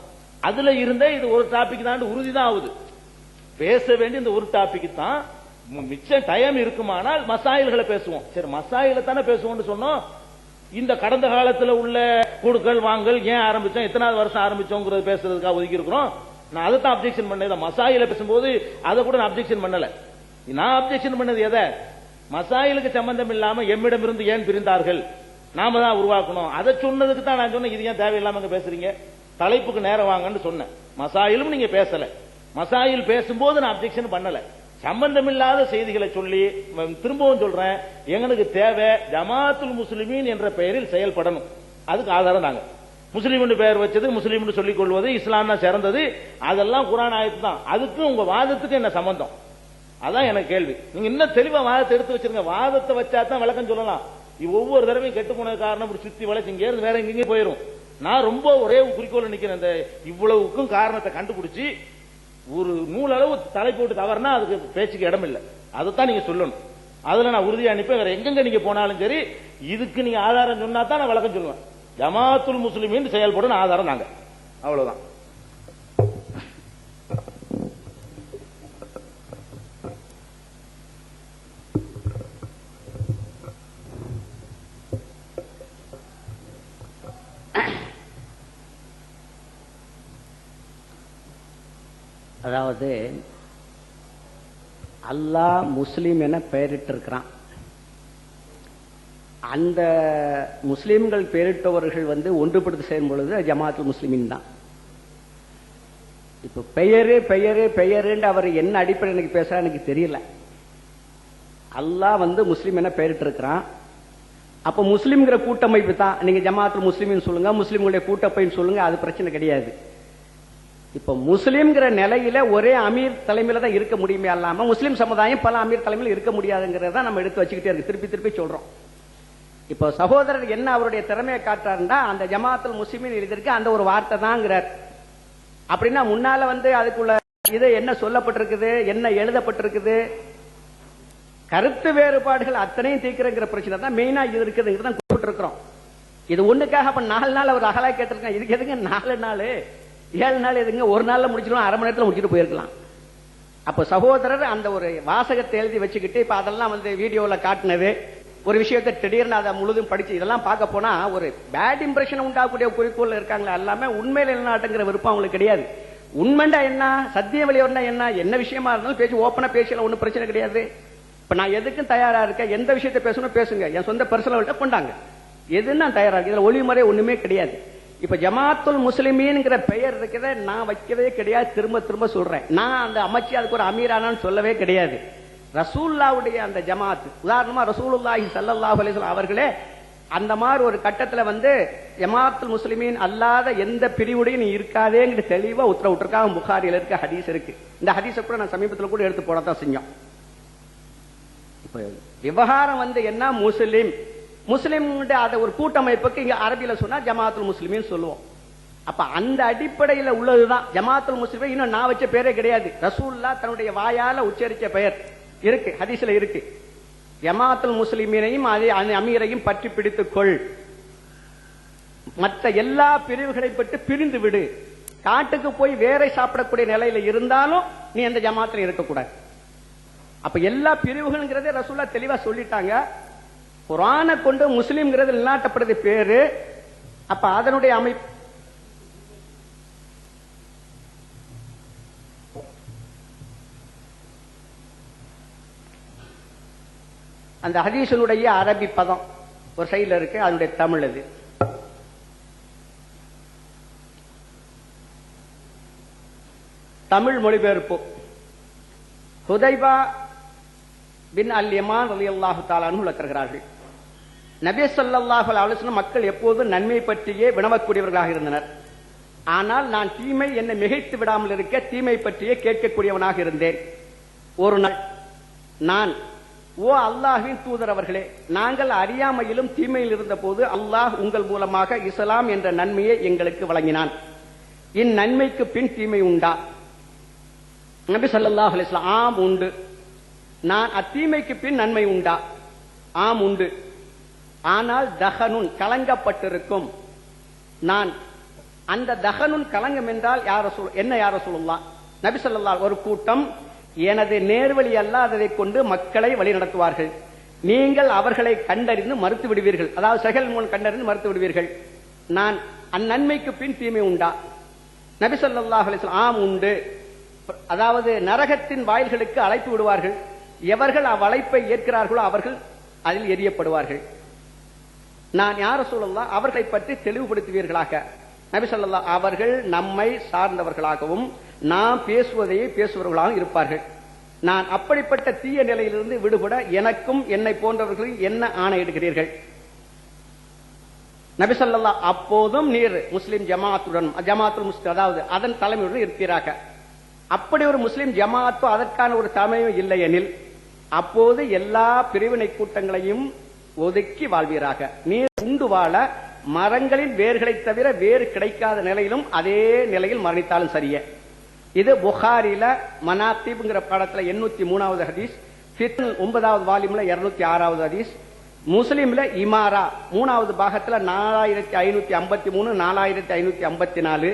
அதுல இருந்தே இது ஒரு டாபிக் தான் உறுதிதான் ஆகுது. பேச வேண்டிய இந்த ஒரு டாபிக் தான். மிச்ச டைம் இருக்குமானால் மசாயில்களை பேசுவோம். சரி, மசாயில தானே பேசுவோம்னு சொன்னோம். இந்த கடந்த காலத்தில் உள்ள கொடுக்கல் வாங்கல் ஏன் ஆரம்பிச்சோம், எத்தனாவது வருஷம் ஆரம்பிச்சோங்கிறது பேசுறதுக்காக ஒதுக்கி இருக்கிறோம். நான் அதை தான் அப்ஜெக்ஷன் பண்ணேன். மசாயில பேசும்போது அதை கூட நான் அப்ஜெக்ஷன் பண்ணல. நான் அப்ஜெக்ஷன் பண்ணது எதை? மசாயிலுக்கு சம்பந்தம் இல்லாம எம்மிடமிருந்து ஏன் பிரிந்தார்கள் நாம தான் உருவாக்கணும். அதை சொன்னதுக்கு தான் நான் சொன்னேன், இது ஏன் தேவையில்லாம பேசுறீங்க, தலைப்புக்கு நேரம் வாங்கன்னு சொன்னேன். மசாயிலும் நீங்க பேசல, மசாயில் பேசும்போது நான் அப்ஜெக்ஷன் பண்ணல. சம்பந்தமில்லாத செய்திகளை சொல்லி திரும்பவும் சொல்றேன், எங்களுக்கு தேவை ஜமாத்துல் முஸ்லிமீன் என்ற பெயரில் செயல்படணும். அதுக்கு ஆதாரம் தாங்க. முஸ்லீம் பெயர் வச்சது, முஸ்லீம் சொல்லிக் கொள்வது, இஸ்லாம் தான் சிறந்தது, அதெல்லாம் குர்ஆன் ஆயத்து தான். அதுக்கு உங்க வாதத்துக்கு என்ன சம்பந்தம்? அதான் எனக்கு கேள்வி. நீங்க இன்னும் தெளிவா வாதத்தை எடுத்து வச்சிருங்க. வாதத்தை வச்சா தான் விளக்கம் சொல்லலாம். ஒவ்வொரு தடவையும் கெட்டு போன காரணம் சுத்தி வளைச்சு இங்க இருந்து வேற எங்கேயும் போயிரும். நான் ரொம்ப ஒரே குறிக்கோள் நிக்கிறேன், இந்த இவ்வளவுக்கும் காரணத்தை கண்டுபிடிச்சு ஒரு நூலளவு தலை போட்டு தவறுனா அதுக்கு பேச்சுக்கு இடம் இல்லை. அதைத்தான் நீங்க சொல்லணும். அதுல நான் உறுதியா அனுப்பேன். வேற எங்கெங்க நீங்க போனாலும் சரி, இதுக்கு நீங்க ஆதாரம் சொன்னா தான் நான் விளக்கம் சொல்லுவேன். ஜமாத்துல் முஸ்லிமீன் செயல்படும் ஆதாரம் நாங்க, அவ்வளவுதான். அதாவது அல்லாஹ் முஸ்லீம் என பெயரிட்டிருக்கிறான். அந்த முஸ்லீம்கள் பெயரிட்டவர்கள் ஒன்றுபடுத்தி செய்யும் பொழுது ஜமாத்துல் முஸ்லிமீன் தான். இப்ப பெயரு பெயரு பெயருன்னு அவர் என்ன அடிப்படை எனக்கு பேசுறா எனக்கு தெரியல. அல்லாஹ் முஸ்லீம் என பெயரிட்டிருக்கிறான். அப்ப முஸ்லீம்ங்கிற கூட்டமைப்பு தான். நீங்க ஜமாத்துல் முஸ்லிமின் சொல்லுங்க, முஸ்லீம்களுடைய கூட்டமைப்பு சொல்லுங்க, அது பிரச்சனை கிடையாது. இப்ப முஸ்லீம்ங்கிற நிலையில ஒரே அமீர் தலைமையில தான் இருக்க முடியுமே அல்லாம முஸ்லீம் சமுதாயம் பல அமீர் தலைமையில் இருக்க முடியாதுங்கிறத நம்ம எடுத்து வச்சுக்கிட்டே இருக்கு, திருப்பி திருப்பி சொல்றோம். இப்போ சகோதரர் என்ன அவருடைய திறமையை காட்டுறாருன்னா, அந்த ஜமாத்துல் முஸ்லிமின் எழுதிருக்கு அந்த ஒரு வார்த்தை தான்ங்கிறார். அப்படின்னா முன்னால அதுக்குள்ள இது என்ன சொல்லப்பட்டிருக்குது, என்ன எழுதப்பட்டிருக்குது, கருத்து வேறுபாடுகள் அத்தனையும் தீர்க்கிறங்கிற பிரச்சனை தான் மெயினா இது இருக்குதுங்கிறத குறிப்பிட்டிருக்கிறோம். இது ஒண்ணுக்காக அப்ப 4 நாள் அவர் அகலா கேட்டிருக்காங்க. இதுக்கு எதுங்க 4 நாள் 7 நாள் எதுங்க, ஒரு நாள்ல முடிச்சிடும், அரை மணி நேரத்தில் முடிச்சுட்டு போயிருக்கலாம். அப்ப சகோதரர் அந்த ஒரு வாசகத்தை எழுதி வச்சுக்கிட்டு இப்ப அதெல்லாம் வீடியோல காட்டினது ஒரு விஷயத்தை திடீர்னு அதை முழுதும் படிச்சு இதெல்லாம் பார்க்க போனா ஒரு பேட் இம்ப்ரெஷன் உண்டாகக்கூடிய குறிக்கோள் இருக்காங்களா, எல்லாமே உண்மையில நிலைநாட்டுங்கிற விருப்பம் அவங்களுக்கு கிடையாது. உண்மைண்டா என்ன, சத்தியம் வெளியோர்னா என்ன விஷயமா இருந்தாலும் பேசி ஓப்பனா பேசல, ஒன்னும் பிரச்சனை கிடையாது. இப்ப நான் எதுக்கும் தயாரா இருக்கேன், எந்த விஷயத்தை பேசணும் பேசுங்க, என் சொந்த பர்சனல்கிட்ட கொண்டாங்க, எதுன்னு நான் தயாரா இருக்கேன். இதுல ஒளிமுறை ஒண்ணுமே கிடையாது. இப்ப ஜமாத்துல் முஸ்லிமீன்ங்கிற பெயர் இருக்கிறத நான் வைக்கவே கிடையாது, திரும்ப திரும்ப சொல்றேன். நான் அந்த அமைச்சு அதுக்கு ஒரு அமீரானான்னு சொல்லவே கிடையாது. ரசூலுல்லாஹ்வுடைய அந்த ஜமாத், உதாரணமா ரசூலுல்லாஹி ஸல்லல்லாஹு அலைஹி வஸல்லம் அவர்களே அந்த மாதிரி ஒரு கட்டத்துல ஜமாத்துல் முஸ்லிமீன் அல்லாத எந்த பிரிவுடையும் நீ இருக்காதேங்கிற தெளிவா உத்தரவிட்டிருக்காங்க. புகாரில இருக்க ஹதீஸ் இருக்கு. இந்த ஹதீஸை கூட நான் சமீபத்தில் கூட எடுத்து போடத்தான் செஞ்சோம். இப்ப விவகாரம் என்ன, முஸ்லிம் முஸ்லிம் அதை ஒரு கூட்டமைப்புக்கு இங்க அரபியில சொன்னா ஜமாத்துல் முஸ்லிமின் சொல்லுவோம். அப்ப அந்த அடிப்படையில் உள்ளதுதான் ஜமாத்துல் முஸ்லிமின். இன்னும் நான் வச்ச பேரே கிடையாது, ரசூலுல்லாஹ் தன்னுடைய வாயால உச்சரிச்ச பெயர் இருக்கு, ஹதீஸ்ல இருக்கு. ஜமாத்துல் முஸ்லிமீனையும் அமீரையும் பற்றி பிடித்துக் கொள், மற்ற எல்லா பிரிவுகளை பற்றி பிரிந்து விடு, காட்டுக்கு போய் வேற சாப்பிடக்கூடிய நிலையில இருந்தாலும் நீ அந்த ஜமாத்துல இருக்கக்கூடாது. அப்ப எல்லா பிரிவுகள்ங்கிறதே ரசூலுல்லாஹ் தெளிவா சொல்லிட்டாங்க. குர்ஆனை கொண்டு முஸ்லிம்ங்கிறது நிலைநாட்டப்படுறது பேரு. அப்ப அதனுடைய அமைப்பு அந்த ஹதீஸனுடைய அரபி பதம் ஒரு சைடுல இருக்கு, அதனுடைய தமிழ் அது. தமிழ் மொழிபெயர்ப்பு ஹுதைபா பின் அல் யமான் ரலியல்லாஹு தஆலா அன்ஹு விளக்குகிறார்கள். நபி ஸல்லல்லாஹு அலைஹி வஸல்லம் மக்கள் எப்போதும் நன்மை பற்றியே வினவக்கூடியவர்களாக இருந்தனர். ஆனால் நான் தீமை என்னை மிகைத்து விடாமல் இருக்க தீமை பற்றியே கேட்கக்கூடியவனாக இருந்தேன். ஒரு நாள் நான், ஓ அல்லாஹ்வின் தூதர் அவர்களே, நாங்கள் அறியாமையிலும் தீமையில் இருந்த போது அல்லாஹ் உங்கள் மூலமாக இஸ்லாம் என்ற நன்மையை எங்களுக்கு வழங்கினான். இந்நன்மைக்கு பின் தீமை உண்டா? நபி ஸல்லல்லாஹு அலைஹி வஸல்லம், ஆம் உண்டு. நான் அத்தீமைக்கு பின் நன்மை உண்டா? ஆம் உண்டு. ஆனால் தஹனுன் கலங்கப்பட்டிருக்கும். நான் அந்த தஹனுன் கலங்கம் என்றால் என்ன யார சொல்லலாம்? நபி ஸல்லல்லாஹு, ஒரு கூட்டம் எனது நேர்வழி அல்லாததை கொண்டு மக்களை வழி நடத்துவார்கள். நீங்கள் அவர்களை கண்டறிந்து மறுத்து விடுவீர்கள், அதாவது சகல் மூலம் கண்டறிந்து மறுத்து விடுவீர்கள். நான் அந்நன்மைக்கு பின் தீமை உண்டா? நபி ஸல்லல்லாஹு அலைஹி வஸல்லம், ஆம் உண்டு. அதாவது நரகத்தின் வாயில்களுக்கு அழைப்பு விடுவார்கள். எவர்கள் அவ்வழைப்பை ஏற்கிறார்களோ அவர்கள் அதில் எரியப்படுவார்கள். நான் யார் ரசூலுல்லாஹ் அவர்களை பற்றி தெளிவுபடுத்துவீர்களாக. நபி ஸல்லல்லாஹு அவர்கள் நம்மை சார்ந்தவர்களாகவும் நாம் பேசுவதையே பேசுபவர்களாகவும் இருப்பார்கள். நான் அப்படிப்பட்ட தீய நிலையிலிருந்து விடுபட எனக்கும் என்னை போன்றவர்களும் என்ன ஆணையிடுகிறீர்கள்? நபி ஸல்லல்லாஹு அப்போதும் நீர் முஸ்லிம் ஜமாத்துல் முஸ்லிம் அதாவது அதன் தலைமையுடன் இருப்பீராக. அப்படி ஒரு முஸ்லிம் ஜமாத்தோ அதற்கான ஒரு தலைமையும் இல்லை எனில் அப்போது எல்லா பிரிவினை கூட்டங்களையும் ஒதுக்கி வாழ்வீராக. நீர் உண்டு வாழ மரங்களின் வேர்களை தவிர வேறு கிடைக்காத நிலையிலும் அதே நிலையில் மரணித்தாலும் சரியே. இது புகாரில மனாத்திப்ங்கிற பாடத்துல 803வது ஹதீஸ், ஃபித்ன் 9வது வால்யூம்ல 206வது ஹதீஸ், முஸ்லிம்ல இமாரா 3வது பாகத்துல 4553 4554,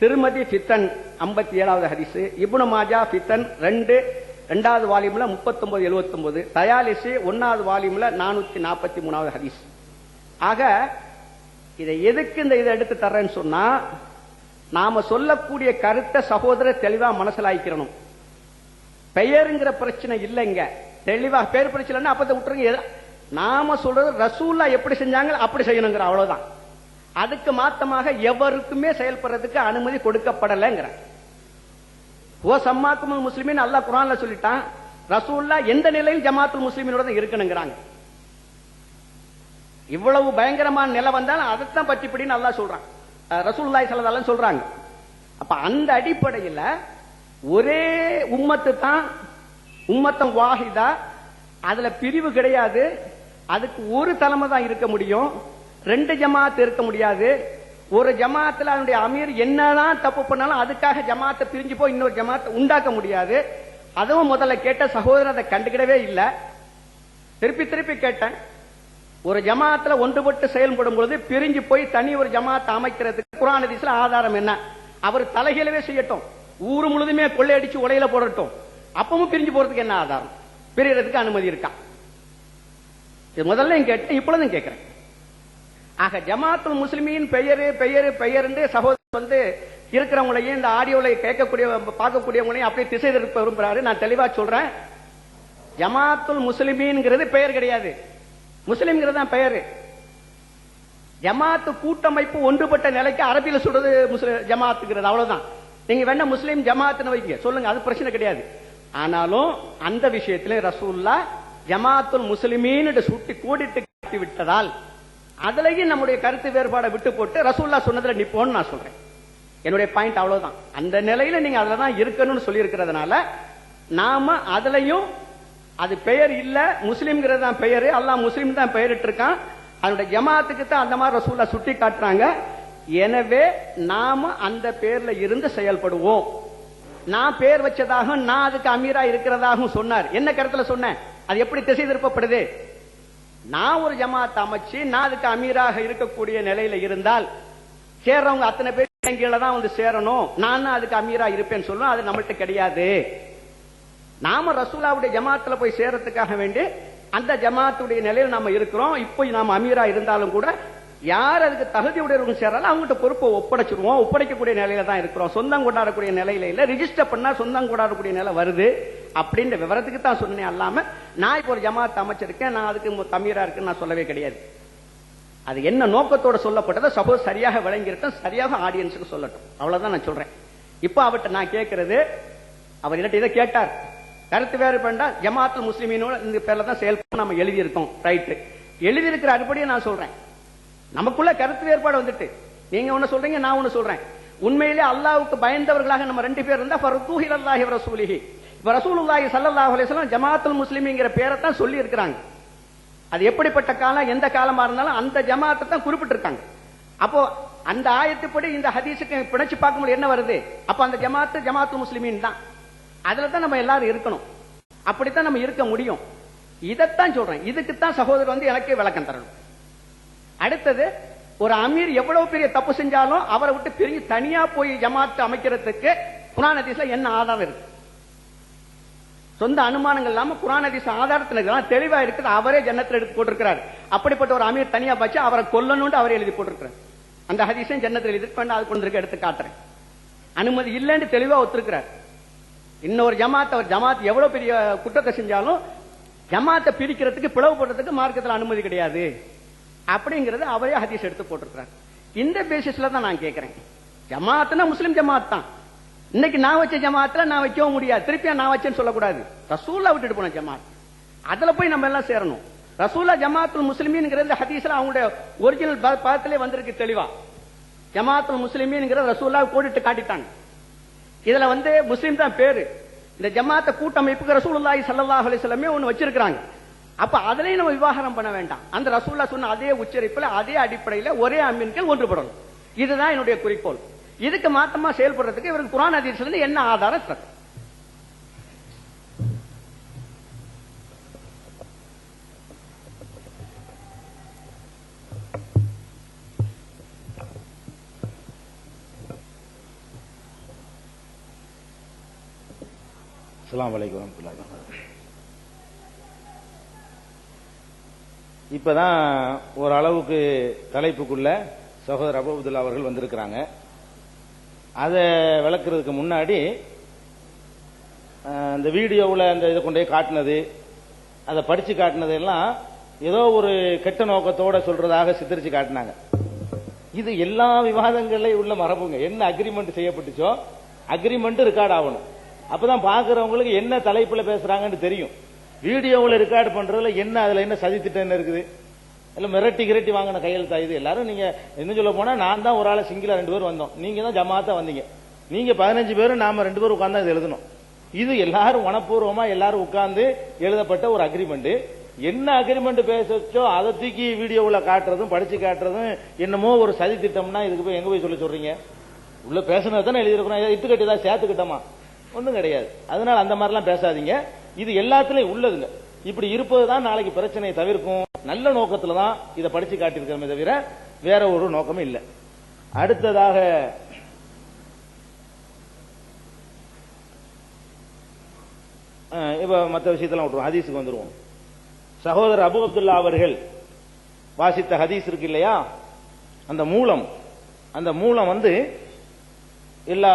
திருமதி ஃபித்தன் 57வது ஹதீஸ், இப்னு மாஜா ஃபித்தன் 2வது வால்யூம்ல 3979, தயாலிசி 1வது வால்யூம்ல 443வது ஹதீஸ். ஆக இதை எதுக்கு இதை எடுத்து தர்றேன்னு சொன்னா, நாம சொல்லக்கூடிய கருத்தை சகோதரர் தெளிவா மனசுல ஆயிக்கிறணும். பெயருங்கிற பிரச்சனை இல்லைங்க, தெளிவா பேர் பிரச்சனை அப்பத்தை விட்டுருங்க. நாம சொல்றது ரசூல்லா எப்படி செஞ்சாங்க அப்படி செய்யணுங்கிற அவ்வளவுதான். அதுக்கு மாத்தமாக எவருக்குமே செயல்படுறதுக்கு அனுமதி கொடுக்கப்படலைங்கிற ஓ சம்மாக்கும் முஸ்லிமின் அல்லாஹ் குர்ஆன்ல சொல்லிட்டான். ரசூல்லா எந்த நிலையில் ஜமாத்துல் முஸ்லிமினோட தான் இருக்கணுங்கிறாங்க. இவ்வளவு பயங்கரமான நிலை வந்தாலும் அதைத்தான் பற்றிப்படின்னு அல்லாஹ் சொல்றான், ரசூலுல்லாஹி ஸல்லல்லாஹு அலைஹி வஸல்லம் சொல்றாங்க. அப்ப அந்த அடிப்படையில் ஒரே உம்மத்து தான், உம்மத்தம் வாஹிதா, அதுல பிரிவு கிடையாது. அதுக்கு ஒரு தலைமை தான் இருக்க முடியும், 2 ஜமாத் இருக்க முடியாது. ஒரு ஜமாத்துல அதனுடைய அமீர் என்னதான் தப்பு பண்ணாலும் அதுக்காக ஜமாத்தை பிரிஞ்சு போய் இன்னொரு ஜமாத்தை உண்டாக்க முடியாது. அதுவும் முதல்ல கேட்ட சகோதரர் அதை கண்டுக்கிடவே இல்லை. திருப்பி திருப்பி கேட்டேன், ஒரு ஜமாத்துல ஒன்றுபட்டு செயல்படும் பொழுது பிரிஞ்சு போய் தனி ஒரு ஜமாத்தை அமைக்கிறதுக்கு குர்ஆன் ஹதீஸ்ல ஆதாரம் என்ன? அவர் தலைகீழவே செய்யட்டும், ஊரு முழுதுமே கொள்ளையடிச்சு உலையில போடட்டும், அப்பவும் பிரிஞ்சு போறதுக்கு என்ன ஆதாரம்? பிரியறதுக்கு அனுமதி இருக்கா? இது முதல்ல கேட்டேன், இப்பொழுதும் கேட்கிறேன். ஆக ஜமாத்துல் முஸ்லிமீன் பெயரு பெயரு பெயர் சகோதரர் இருக்கிறவங்களையும் இந்த ஆடியோல கேட்கக்கூடிய பார்க்கக்கூடியவங்களையும் அப்படியே திசை திருப்ப விரும்புறாரு. நான் தெளிவா சொல்றேன், ஜமாத்துல் முஸ்லிமீன்ங்கிறது பெயர் கிடையாது, முஸ்லிம்ங்கிறது தான் பெயரு. ஜமாத்து கூட்டமைப்பு ஒன்றுபட்ட நிலைக்கு அரபியில சொல்றது ஜமாத்துங்கிறது அவ்வளவுதான். நீங்க வேணா முஸ்லிம் ஜமாத்துன்னு வைங்க, சொல்லுங்க, அது பிரச்சனை கிடையாது. ஆனாலும் அந்த விஷயத்துல ரசூல்லா ஜமாத்துல் முஸ்லிமீன் சுட்டி கூடிட்டு காட்டி விட்டதால் அதுலயும் நம்முடைய கருத்து வேறுபாடை விட்டு போட்டு ரசூல்லா சொன்னதுல நிப்போன்னு நான் சொல்றேன். என்னுடைய பாயிண்ட் அவ்வளவுதான். அந்த நிலையில நீங்க அதுலதான் இருக்கணும்னு சொல்லி இருக்கிறதுனால நாம அதுலயும் அது பெயர் இல்ல, முஸ்லிம்ங்கிறது தான் பெயரு, அல்லாஹ் முஸ்லிம் தான் பெயரிட்டு இருக்கான், அதனுடைய ஜமாத்துக்கு தான் அந்த மாதிரி ரசூல்லா சுட்டி காட்டுறாங்க. எனவே நாம அந்த பேர்ல இருந்து செயல்படுவோம். நான் பேர் வச்சதாகவும் நான் அதுக்கு அமீரா இருக்கிறதாகவும் சொன்னார். என்ன கருத்துல சொன்னேன்? அது எப்படி திசை திருப்பப்படுது? நான் ஒரு ஜமாத் அமைச்சு நான் அதுக்கு அமீராக இருக்கக்கூடிய நிலையில இருந்தால் சேர்றவங்க அத்தனை பேர் கீழே தான் வந்து சேரணும், நான் அதுக்கு அமீரா இருப்பேன்னு சொல்லணும். அது நம்மள்ட்ட கிடையாது. நாம ரசூலாவுடைய ஜமாத்துல போய் சேரத்துக்காக வேண்டி அந்த ஜமாத்துடைய நிலையில் நாம இருக்கிறோம். இப்போ நாம அமீரா இருந்தாலும் கூட யார் அதுக்கு தகுதி உடையவங்க சேராலும் அவங்ககிட்ட பொறுப்பை ஒப்படைச்சிருவோம். ஒப்படைக்கக்கூடிய நிலையில தான் இருக்கிறோம், சொந்தம் கொண்டாடக்கூடிய நிலையில இல்ல. ரிஜிஸ்டர் பண்ணா சொந்தம் கொண்டாடக்கூடிய நிலை வருது அப்படின்ற விவரத்துக்கு தான் சொன்னேன். அல்லாம நான் இப்போ ஒரு ஜமாத் அமைச்சிருக்கேன், நான் அதுக்கு அமீரா இருக்குன்னு நான் சொல்லவே கிடையாது. அது என்ன நோக்கத்தோட சொல்லப்பட்டதை சப்போஸ் சரியாக விளங்கிருக்கோம், சரியாக ஆடியன்ஸுக்கு சொல்லட்டும், அவ்வளவுதான் நான் சொல்றேன். இப்ப அவர்கிட்ட நான் கேட்கறது, அவர் இதை கேட்டார், கருத்து வேறு பண்ணா ஜமாத்துல் முஸ்லிமீனோட இந்த பேர்ல தான் செயல்பட நம்ம எழுதி இருக்கோம். ரைட்டு, எழுதி இருக்கிற அடிப்படையை நான் சொல்றேன். நமக்குள்ள கருத்து வேறுபாடு வந்துட்டு நீங்க ஒண்ணு சொல்றீங்க, நான் ஒண்ணு சொல்றேன். உண்மையிலே அல்லாஹ்வுக்கு பயந்தவர்களாக நம்ம 2 பேர் இருந்தா ஃபர்தூஹி இலல்லாஹி வ ரசூலிஹி. இப்ப ரசூலுல்லாஹி ஸல்லல்லாஹு அலைஹி வஸல்லம் ஜமாத்துல் முஸ்லிமீன்ங்கிற பேரை தான் சொல்லி இருக்கிறாங்க. அது எப்படிப்பட்ட காலம், எந்த காலமா இருந்தாலும் அந்த ஜமாத்தை தான் குறிப்பிட்டிருக்காங்க. அப்போ அந்த ஆயத்துப்படி இந்த ஹதீஸுக்கு பிணைச்சு பார்க்கும்போது என்ன வருது? அப்ப அந்த ஜமாத்துல் முஸ்லிமீன் தான், அதுல தான் நம்ம எல்லாரும் இருக்கணும், அப்படித்தான் நம்ம இருக்க முடியும். இதைத்தான் சொல்றேன். இதுக்குத்தான் சகோதரர் எனக்கு விளக்கம் தரணும். அடுத்தது, ஒரு அமீர் எவ்வளவு பெரிய தப்பு செஞ்சாலும் அவரை விட்டு பிரிஞ்சு தனியா போய் ஜமாத் அமைக்கிறதுக்கு குர்ஆன் ஹதீஸ்ல என்ன ஆதாரம் இருக்கு? சொந்த அனுமானங்கள் இல்லாம குர்ஆன் ஹதீஸ் ஆதாரத்துல தெளிவா இருக்குது. அவரே ஜன்னத்துல எடுத்து போட்டிருக்கிறார். அப்படிப்பட்ட ஒரு அமீர் தனியா வச்சு அவரை கொல்லணும்னு அவரே எழுதி போட்டிருக்கிறார். அந்த ஹதீஸையும் ஜன்னத்துல எழுதி பண்ண அது கொண்டு எடுத்து காட்டுறேன். அனுமதி இல்லைன்னு தெளிவா ஒத்துருக்கிறார். இன்னொரு ஜமாத் எவ்வளவு பெரிய குற்றத்தை செஞ்சாலும் ஜமாத்தை பிரிக்கிறதுக்கு பிளவு போடுறதுக்கு மார்க்கத்தில் அனுமதி கிடையாது. அப்படிங்கறது அவரே ஹதீஸ் எடுத்து போட்டிருக்கிறார். இந்த பேசிஸ்ல தான் நான் கேட்கிறேன். ஜமாத்னா முஸ்லிம் ஜமாத் தான். இன்னைக்கு நான் வச்ச ஜமாத்துல நான் வைக்கவும் முடியாது, திருப்பியா நான் வச்சேன்னு சொல்லக்கூடாது. ரசூல்லா விட்டுட்டு போன ஜமாத், அதுல போய் நம்ம எல்லாம் சேரணும். ரசூல்லா ஜமாத்துல் முஸ்லிமீன்ங்கிறது ஹதீஸ்ல அவங்களுடைய ஒரிஜினல் பதத்திலே வந்திருக்கு தெளிவா. ஜமாத்துல் முஸ்லிமீன்ங்கிற ரசூல்லா கோடிட்டு காட்டிட்டாங்க. இதுல முஸ்லிம் தான் பேரு. இந்த ஜமாத்த கூட்டமைப்புக்கு ரசூலுல்லாஹி ஸல்லல்லாஹு அலைஹி வஸல்லம் ஒன்னு வச்சிருக்காங்க. அப்ப அதுலயும் நம்ம விவாகரம் பண்ண வேண்டாம். அந்த ரசூல்லா சொன்ன அதே உச்சரிப்புல அதே அடிப்படையில் ஒரே அமீன்கள் ஒன்றுபடணும். இதுதான் என்னுடைய குறிக்கோள். இதுக்கு மாத்தமா செயல்படுறதுக்கு இவருக்கு குர்ஆன் ஹதீஸ்ல இருந்து என்ன ஆதாரம் இருக்கு? அஸ்ஸலாமு அலைக்கும் வரஹ்மத்துல்லாஹி வபரகாத்துஹு. இப்பதான் ஓரளவுக்கு தலைப்புக்குள்ள சகோதரர் அபூ அப்துல்லா அவர்கள் வந்திருக்கிறாங்க. அதை விளக்குறதுக்கு முன்னாடி இந்த வீடியோவில் அந்த இதை கொண்டே காட்டினது, அதை படிச்சு காட்டினது எல்லாம் ஏதோ ஒரு கெட்ட நோக்கத்தோட சொல்றதாக சித்தரிச்சு காட்டினாங்க. இது எல்லா விவாதங்களையும் உள்ள மரபுங்க. என்ன அக்ரிமெண்ட் செய்யப்பட்டுச்சோ அக்ரிமெண்ட் ரெக்கார்ட் ஆகணும். அப்பதான் பாக்குறவங்களுக்கு என்ன தலைப்புல பேசுறாங்கன்னு தெரியும். வீடியோவில் ரெக்கார்டு பண்றதுல என்ன அதுல என்ன சதி திட்டம் இருக்குது, இல்ல மிரட்டி கிரட்டி வாங்கின கையெழுத்தா இது? எல்லாரும் நீங்க என்ன சொல்ல போனா, நான் தான் ஒரு ஆளை சிங்கிளா 2 பேர் வந்தோம், நீங்க தான் ஜமாத்தா வந்தீங்க, நீங்க 15 பேரும் நாம 2 பேரும் உட்கார்ந்து இது எழுதணும். இது எல்லாரும் மனப்பூர்வமா எல்லாரும் உட்கார்ந்து எழுதப்பட்ட ஒரு அக்ரிமெண்ட். என்ன அக்ரிமெண்ட் பேசச்சோ அதை தூக்கி வீடியோவில் காட்டுறதும் படிச்சு காட்டுறதும் என்னமோ ஒரு சதி திட்டம்னா இதுக்கு போய் எங்க போய் சொல்றீங்க? உள்ள பேசுனது தானே எழுதிருக்கணும். இட்டுக்கட்டி தான் சேர்த்துக்கிட்டோமா? ஒன்றும் கிடையாது. அதனால அந்த மாதிரிலாம் பேசாதீங்க. இது எல்லாத்துலயும் உள்ளதுங்க. இப்படி இருப்பதுதான் நாளைக்கு பிரச்சனையை தவிர்க்கும். நல்ல நோக்கத்துல தான் இதை படிச்சு காட்டியிருக்கிறோமே தவிர வேற ஒரு நோக்கமும் இல்லை. அடுத்ததாக இப்ப மற்ற விஷயத்தெல்லாம் விட்டுருவோம், ஹதீஸுக்கு வந்துருவோம். சகோதரர் அபூ அப்துல்லா அவர்கள் வாசித்த ஹதீஸ் இருக்கு இல்லையா, அந்த மூலம் எல்லா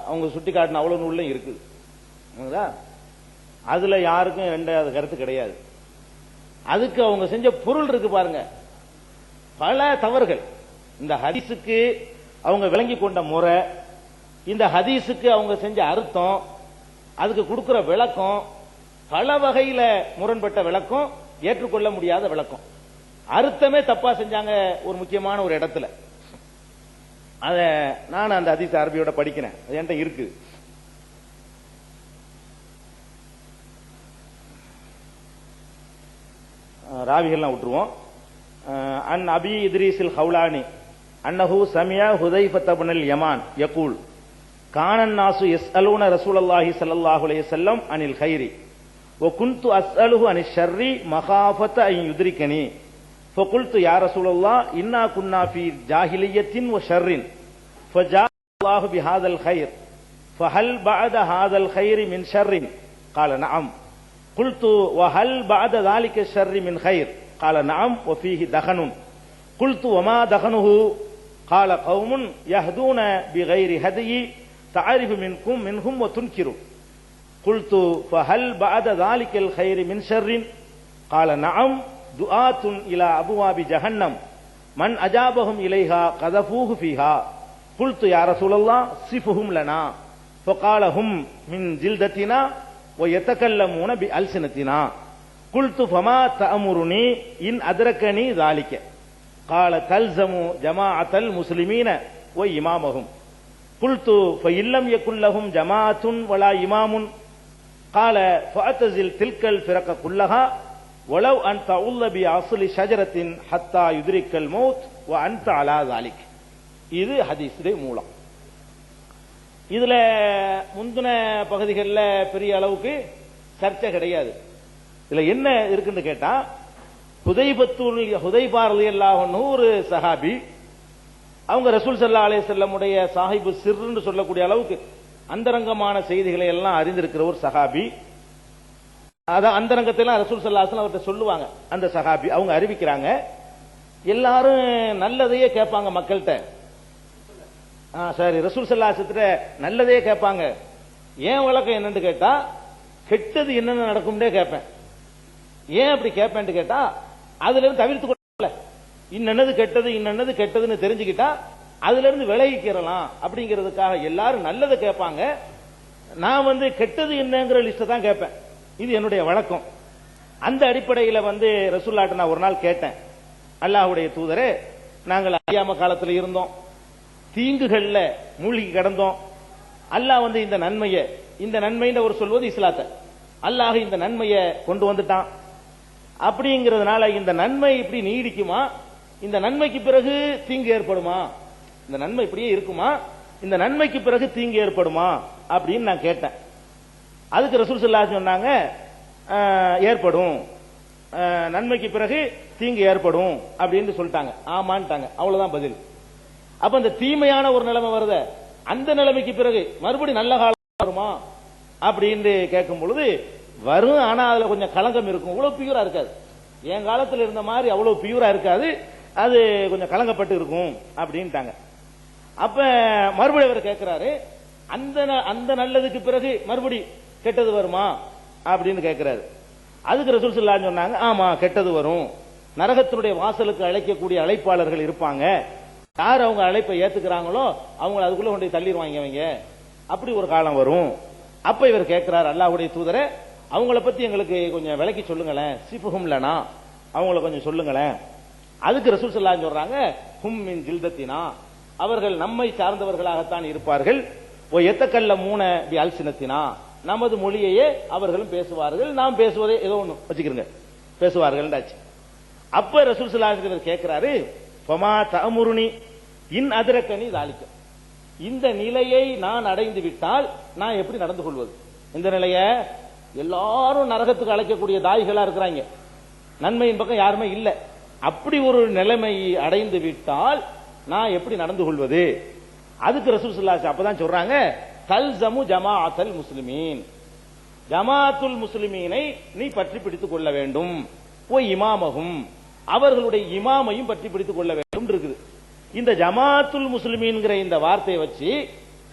அவங்க சுட்டி காட்டின அவ்வளவு நூல்லையும் இருக்குது. அதுல யாருக்கும் ரெண்டாவது கருத்து கிடையாது. அதுக்கு அவங்க செஞ்ச பொருள் இருக்கு பாருங்க, பல தவறுகள். இந்த ஹதீஸுக்கு அவங்க விளங்கி கொண்ட முறை, இந்த ஹதீஸுக்கு அவங்க செஞ்ச அர்த்தம், அதுக்கு கொடுக்கிற விளக்கம், பல வகையில முரண்பட்ட விளக்கம், ஏற்றுக்கொள்ள முடியாத விளக்கம். அர்த்தமே தப்பா செஞ்சாங்க ஒரு முக்கியமான ஒரு இடத்துல. அத நான் அந்த ஹதீஸ் அரபியோட படிக்கிறேன், அது என்கிட்ட இருக்கு. ராவிகள்லாம் விட்டுருவோம். அன் அபி இத்ரீஸில் ஹவுலானி அன்னஹு சமியா ஹுதைஃபத் இப்னுல் யமான் யகூல் கானன் நாசு யஸ்அலூன ரசூலல்லாஹி ஸல்லல்லாஹு அலைஹி வஸல்லம் அனில் கைரி வ குன்து அஸ்அலுஹு அனிஷ் ஷர்ரி மகாஃபத அன் யுத்ரிகனி ஃபகுல்து யா ரசூலல்லாஹ் இன்னா குன்னா ஃபீ ஜாஹிலிய்யத்தின் வ ஷர்ரின் ஃபஜா அல்லாஹு பிஹாதல் கைர் ஃபஹல் பஅத ஹாதல் கைரி மின் ஷர்ரின் قال نعم قلت وهل بعد ذلك الشر من خير قال نعم وفيه دخن قلت وما دخنه قال قوم يهدون بغير هدي تعرف منهم وتنكر قلت فهل بعد ذلك الخير من شر قال نعم دعاة إلى أبواب جهنم من أجابهم إليها قذفوه فيها قلت يا رسول الله صفهم لنا فقال هم من جلدتنا ويتكلمون بألسنتنا قلت فما تأمرني إن أدركني ذلك قال تلزم جماعة المسلمين وإمامهم قلت فإن لم يكن لهم جماعة ولا إمام قال فأعتزل تلك الفرق كلها ولو أن تعض بعصل شجرة حتى يدرك الموت وأنت على ذلك. இது ஹதீஸுடைய மூலம். இதுல முந்தின பகுதிகளில் பெரிய அளவுக்கு சர்ச்சை கிடையாது. இதுல என்ன இருக்குன்னு கேட்டா, ஹுதைபா ரலியல்லாஹு அன்ஹு ஒரு சஹாபி, அவங்க ரசூல் ஸல்லல்லாஹு அலைஹி வஸல்லம் உடைய சாஹிபு சிர்ன்னு சொல்லக்கூடிய அளவுக்கு அந்தரங்கமான செய்திகளை எல்லாம் அறிந்திருக்கிற ஒரு சஹாபி. அதான் அந்தரங்கத்தை எல்லாம் ரசூல் ஸல்லல்லாஹு அலைஹி வஸல்லம் அவர்கிட்ட சொல்லுவாங்க. அந்த சஹாபி அவங்க அறிவிக்கிறாங்க, எல்லாரும் நல்லதையே கேட்பாங்க மக்கள்கிட்ட. சரி, ரசூல் ஸல்லல்லாஹு அலைஹி வஸல்லம் நல்லதே கேட்பாங்க. ஏன் வழக்கம் என்னன்னு கேட்டா, கெட்டது என்னென்ன நடக்கும்னே கேட்பேன். ஏன் அப்படி கேட்பேன் கேட்டா, அதுல இருந்து தவிர்த்து கொள்ள இன்னது கெட்டது இன்னது கெட்டதுன்னு தெரிஞ்சுக்கிட்டா அதுல இருந்து விலகிக்கிறலாம் அப்படிங்கிறதுக்காக எல்லாரும் நல்லதை கேட்பாங்க. நான் கெட்டது என்னங்கிற லிஸ்ட் தான் கேட்பேன். இது என்னுடைய வழக்கம். அந்த அடிப்படையில் ரசூலுல்லாஹ்ட்ட நான் ஒரு நாள் கேட்டேன், அல்லாஹ்வுடைய தூதரே, நாங்கள் அறியாம காலத்தில் இருந்தோம், தீங்குகள்ல மூழ்கி கிடந்தோம். அல்லாஹ் இந்த நன்மைன்னு ஒரு சொல்வது இஸ்லாத்தை, அல்லாஹ் இந்த நன்மையை கொண்டு வந்துட்டான். அப்படிங்கிறதுனால இந்த நன்மை இப்படி நீடிக்குமா, இந்த நன்மைக்கு பிறகு தீங்கு ஏற்படுமா, இந்த நன்மை இப்படியே இருக்குமா, இந்த நன்மைக்கு பிறகு தீங்கு ஏற்படுமா அப்படின்னு நான் கேட்டேன். அதுக்கு ரசூல் ஸல்லல்லாஹு அலைஹி வஸல்லம் சொன்னாங்க, ஏற்படும், நன்மைக்கு பிறகு தீங்கு ஏற்படும் அப்படின்னு சொல்லிட்டாங்க. ஆமான்ட்டாங்க. அவ்வளவுதான் பதில். அப்ப அந்த தீமையான ஒரு நிலைமை வருத, அந்த நிலைமைக்கு பிறகு மறுபடியும் நல்ல காலம் வருமா அப்படின்னு கேட்கும் பொழுது வரும். ஆனா அதுல கொஞ்சம் களங்கம் இருக்கும், அவ்வளவு பியூரா இருக்காது. என் காலத்தில் இருந்த மாதிரி அவ்வளவு பியூரா இருக்காது, அது கொஞ்சம் கலங்கப்பட்டு இருக்கும் அப்படின்ட்டாங்க. அப்ப மறுபடியும் அவர் கேட்கிறாரு, அந்த நல்லதுக்கு பிறகு மறுபடி கெட்டது வருமா அப்படின்னு கேட்கிறாரு. அதுக்கு ரசூல் ஸல்லல்லாஹு அலைஹி வஸல்லம் சொன்னாங்க, ஆமா கெட்டது வரும். நரகத்தினுடைய வாசலுக்கு அழைக்கக்கூடிய அழைப்பாளர்கள் இருப்பாங்க. யார் அவங்க அழைப்பை ஏத்துக்கிறாங்களோ அவங்க அதுக்குள்ள கொண்டு தள்ளிடுவாங்க அவங்க. அப்படி ஒரு காலம் வரும். அப்ப இவர் கேட்கிறார், அல்லாஹ்வுடைய தூதரே, அவங்கள பத்தி எங்களுக்கு கொஞ்சம் விளக்கி சொல்லுங்களேன், சிஃபுஹும் லனா, அவங்கள கொஞ்சம் சொல்லுங்களேன். அதுக்கு ரசூல் ஸல்லல்லாஹு அலைஹி வஸல்லம் சொல்றாங்க, ஹும் மின் ஜில்தத்தினா, அவர்கள் நம்மை சார்ந்தவர்களாகத்தான் இருப்பார்கள். ஓ எத்தக்கல்லமூன பி அல்சினத்தினா, நமது மொழியையே அவர்களும் பேசுவார்கள், நாம் பேசுவதே ஏதோ ஒண்ணு வச்சுக்கிறங்க பேசுவார்கள். அப்ப ரசூல் ஸல்லல்லாஹு அலைஹி வஸல்லம் கேட்கிறாரு, ஃபமா தஅமுருனி இன் அதரக்கனி ذلك, இந்த நிலையை நான் அடைந்து விட்டால் நான் எப்படி நடந்து கொள்வது? இந்த நிலைய எல்லாரும் நரகத்துக்கு அழைக்கக்கூடிய தாய்களா இருக்கிறாங்க, நன்மையின் பக்கம் யாருமே இல்ல. அப்படி ஒரு நிலைமை அடைந்து விட்டால் நான் எப்படி நடந்து கொள்வது? அதுக்கு ரசூல் ஸல்லல்லாஹு அலைஹி வஸல்லம் அப்பதான் சொல்றாங்க, தல்ஸமு ஜமாஅத்துல் முஸ்லிமீன், ஜமாஅத்துல் முஸ்லிமீனை நீ பற்றி பிடித்துக் கொள்ள வேண்டும். ஓ இமாமஹும், அவர்களுடைய இமாமையும் பற்றி பிடித்துக் கொள்ள வேண்டும் இருக்குது. இந்த ஜமாஅத்துல் முஸ்லிமீன்ங்கிற இந்த வார்த்தையை வச்சு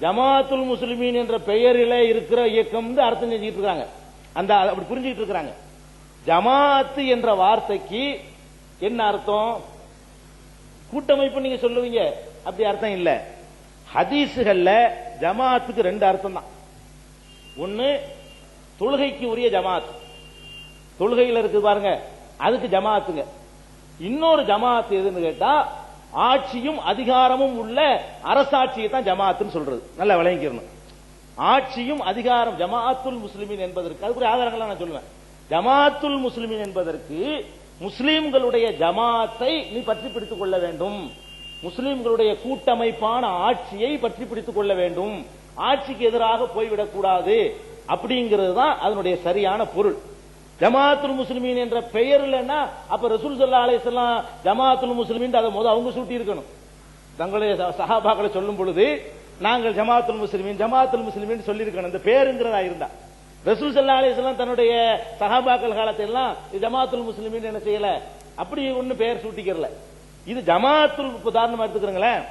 ஜமாஅத்துல் முஸ்லிமீன் என்ற பெயரில இருக்கிற இயக்கம் அர்த்தம் செஞ்சுட்டு இருக்காங்க. அந்த அப்படி புரிஞ்சுக்கிட்டு இருக்கிறாங்க. ஜமாஅத்து என்ற வார்த்தைக்கு என்ன அர்த்தம்? கூட்டமைப்பு நீங்க சொல்லுவீங்க, அப்படி அர்த்தம் இல்ல. ஹதீஸுகள்ல ஜமாஅத்துக்கு ரெண்டு அர்த்தம் தான். ஒன்னு தொழுகைக்கு உரிய ஜமாஅத், தொழுகையில் இருக்கு பாருங்க, அதுக்கு ஜமாஅத்துங்க. இன்னொரு ஜமாஅத் எதுன்னு கேட்டா ஆட்சியும் அதிகாரமும் உள்ள அரசாட்சியை தான் ஜமாஅத்துன்னு சொல்றது. நல்லா விளங்கிக்கணும். ஆட்சியும் அதிகாரம், ஜமாஅத்துல் முஸ்லிமீன் என்பதற்கு அதுக்குரிய ஆதாரங்கள் நான் சொல்லுவேன். ஜமாஅத்துல் முஸ்லிமீன் என்பதற்கு முஸ்லிம்களுடைய ஜமாத்தை நீ பற்றி பிடித்துக் கொள்ள வேண்டும், முஸ்லிம்களுடைய கூட்டமைப்பான ஆட்சியை பற்றி பிடித்துக் கொள்ள வேண்டும், ஆட்சிக்கு எதிராக போய்விடக் கூடாது அப்படிங்கிறது தான் அதனுடைய சரியான பொருள். ஜமாஅத்துல் முஸ்லிமீன் என்ற பெயர் இல்லைன்னா அப்ப ரசூல் ஸல்லல்லாஹு அலைஹி வஸல்லம் ஜமாஅத்துல் முஸ்லிமீன் அதை முதல்ல அவங்க சூட்டி இருக்கணும். தங்களுடைய சஹாபாக்களை சொல்லும் பொழுது நாங்கள் ஜமாஅத்துல் முஸ்லிமீன் சொல்லி இருக்கணும். இந்த பேருங்கிறதா இருந்தா ரசூல் ஸல்லல்லாஹு அலைஹி வஸல்லம் தன்னுடைய சஹாபாக்கள் காலத்தில் எல்லாம் ஜமாஅத்துல் முஸ்லிமீன் என்ன செய்யல, அப்படி ஒன்னு பெயர் சூட்டிக்கிறல. இது ஜமாஅத்துல், உதாரணமா எடுத்துக்கிறீங்களேன்,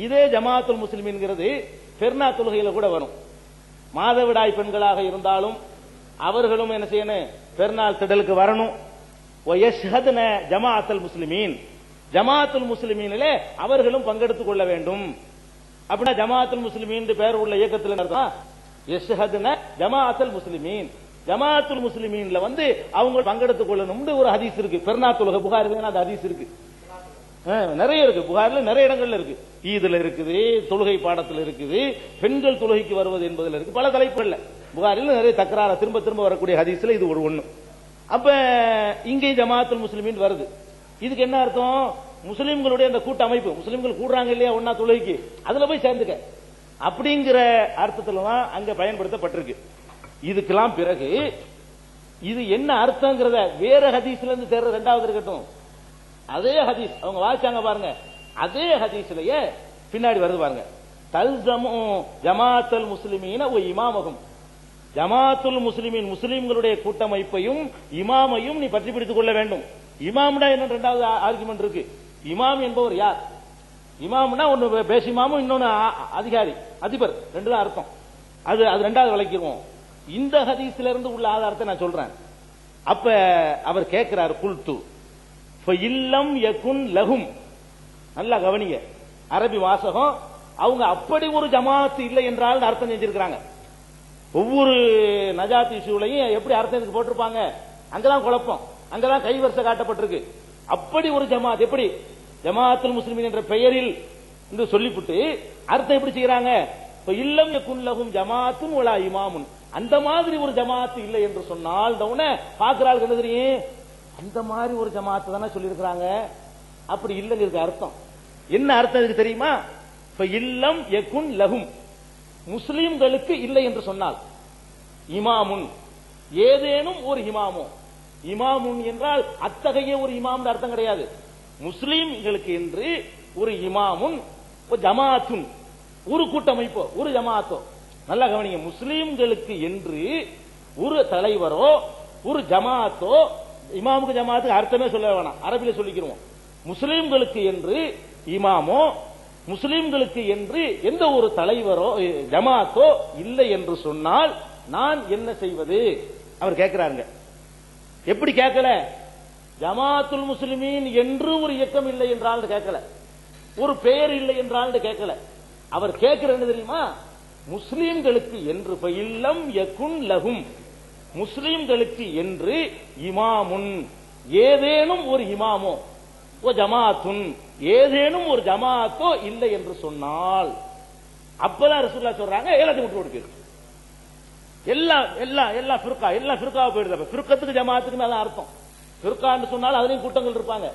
இதே ஜமாஅத்துல் முஸ்லிமீன்ங்கிறது பெருநா தொழுகையில கூட வரும். மாதவிடாய் பெண்களாக இருந்தாலும் அவர்களும் என்ன செய்யணும், பெருநாள் திடலுக்கு வரணும். வயஷ்ஹதுன ஜமாஅத்துல் முஸ்லிமீன், ஜமாஅத்துல் முஸ்லிமீனிலே அவர்களும் பங்கெடுத்துக் கொள்ள வேண்டும். அப்படின்னா ஜமாஅத்துல் முஸ்லிமீன் பேர் உள்ள இயக்கத்தில் அர்த்தம் யஷ்ஹதுன ஜமாஅத்துல் முஸ்லிமீன், ஜமாஅத்துல் முஸ்லிமீன்ல அவங்க பங்கெடுத்துக் கொள்ளணும்னு ஒரு ஹதீஸ் இருக்கு. பெருநாள் தொழுகை புகாரில அந்த ஹதீஸ் இருக்கு, நிறைய இருக்கு, புகாரில நிறைய இடங்கள்ல இருக்கு. ஈதுல இருக்குது, தொழுகை பாடத்தில் இருக்குது, பெண்கள் தொழுகைக்கு வருவது என்பதில் இருக்கு, பல தலைப்புகள்ல புகாரில் நிறைய தக்கரார திரும்ப திரும்ப வரக்கூடிய ஹதீஸ்ல இது ஒரு ஒண்ணு. அப்ப இங்கே ஜமாஅத்துல் முஸ்லிமீன் வருது. இதுக்கு என்ன அர்த்தம்? முஸ்லிம்களுடைய அந்த கூட்டமைப்பு, முஸ்லிம்கள் கூடுறாங்க இல்லையா ஒன்னா தொழுகைக்கு, அதுல போய் சேர்ந்துக்க அப்படிங்கிற அர்த்தத்துல தான் அங்க பயன்படுத்தப்பட்டிருக்கு. இதுக்கெல்லாம் பிறகு இது என்ன அர்த்தங்கிறத வேற ஹதீஸ்ல இருந்து தேர்ற ரெண்டாவது இருக்கட்டும், அதே ஹதீஸ் அவங்க வாசிச்சாங்க பாருங்க, அதே ஹதீஸ்லயே பின்னாடி வருது பாருங்க, தல்ஸமு ஜமாஅத்துல் முஸ்லிமீன வ இமாமஹும், ஜமாஅத்துல் முஸ்லிமீன் முஸ்லிம்களுடைய கூட்டமைப்பையும் இமாமையும் நீ பற்றி பிடித்துக் கொள்ள வேண்டும். இமாம்னா என்ன ரெண்டாவது ஆர்குமெண்ட் இருக்கு. இமாம் என்பவர் யார்? இமாம்னா ஒன்னு பேஸ் இமாமும், இன்னொன்னு அதிகாரி, அதிபர், ரெண்டு தான் அர்த்தம். அது ரெண்டாவது விளக்கிடுவோம். இந்த ஹதீஸ்ல இருந்து உள்ள ஆதாரத்தை நான் சொல்றேன். அப்ப அவர் கேட்கிறார், குல்து இல்லம் யகுன் லஹும், நல்லா கவனிங்க, அரபி வாசகம். அவங்க அப்படி ஒரு ஜமாத் இல்லை என்றால் அர்த்தம் செஞ்சிருக்காங்க. ஒவ்வொரு நஜாத் இஷ்யூலையும் எப்படி அர்த்தம் போட்டிருப்பாங்க, அங்கதான் குழப்பம், அங்கதான் கைவரிசை காட்டப்பட்டிருக்கு. அப்படி ஒரு ஜமாத், எப்படி ஜமாத்துல் முஸ்லிமீன் என்ற பெயரில் என்று சொல்லிவிட்டு அர்த்தம் எப்படி செய்யறாங்க, இல்லம் யகுன் லஹும் ஜமாத்துன் வலா இமாமுன், அந்த மாதிரி ஒரு ஜமாத் இல்லை என்று சொன்னால் பாக்குறாள் என்ன தெரியும், அந்த மாதிரி ஒரு ஜமாத் தானே சொல்லி இருக்கிறாங்க, அப்படி இல்லைங்கிறது அர்த்தம். என்ன அர்த்தம் இதுக்கு தெரியுமா, இல்லம் யகுன் லஹும், முஸ்லிம்களுக்கு இல்லை என்று சொன்னால், இமாமுன் ஏதேனும் ஒரு இமாமோ, இமாமுன் என்றால் அத்தகைய ஒரு இமாம் அர்த்தம் கிடையாது, முஸ்லிம்களுக்கு என்று ஒரு இமாமுன் ஜமாத்துன், ஒரு கூட்டமைப்போ ஒரு ஜமாத்தோ, நல்லா கவனிங்க, முஸ்லிம்களுக்கு என்று ஒரு தலைவரோ ஒரு ஜமாத்தோ, இமாமுக்கு ஜமாத்துக்கு அர்த்தமே சொல்ல வேணாம், அரபில சொல்லிக்கிறோம், முஸ்லிம்களுக்கு என்று இமாமோ முஸ்லிம்களுக்கு என்று எந்த ஒரு தலைவரோ ஜமாத்தோ இல்லை என்று சொன்னால் நான் என்ன செய்வது, அவர் கேட்கிறாருங்க. எப்படி கேட்கல, ஜமாத்துல் முஸ்லிமீன் என்று ஒரு இயக்கம் இல்லை என்றால் கேட்கல, ஒரு பெயர் இல்லை என்றால் கேட்கல, அவர் கேட்கிறது என்ன தெரியுமா, முஸ்லிம்களுக்கு என்று இல்லம் யகுன் லஹும், முஸ்லிம்களுக்கு என்று இமாமுன் ஏதேனும் ஒரு இமாமோ ஜமாத்துன் ஏதேனும் ஒரு ஜமாத்தோ இல்லை என்று சொன்னால், அப்பதான் ரசூலுல்லாஹ் சொல்றாங்க எல்லாத்தையும் விட்டு கொடுக்கிறது, எல்லா ஃபிர்காவா போயிடுது. ஃபிர்கத்துக்கு ஜமாத்துக்கு அதான் அர்த்தம். ஃபிர்கான்னு சொன்னால் அதுலயும் கூட்டங்கள் இருப்பாங்க,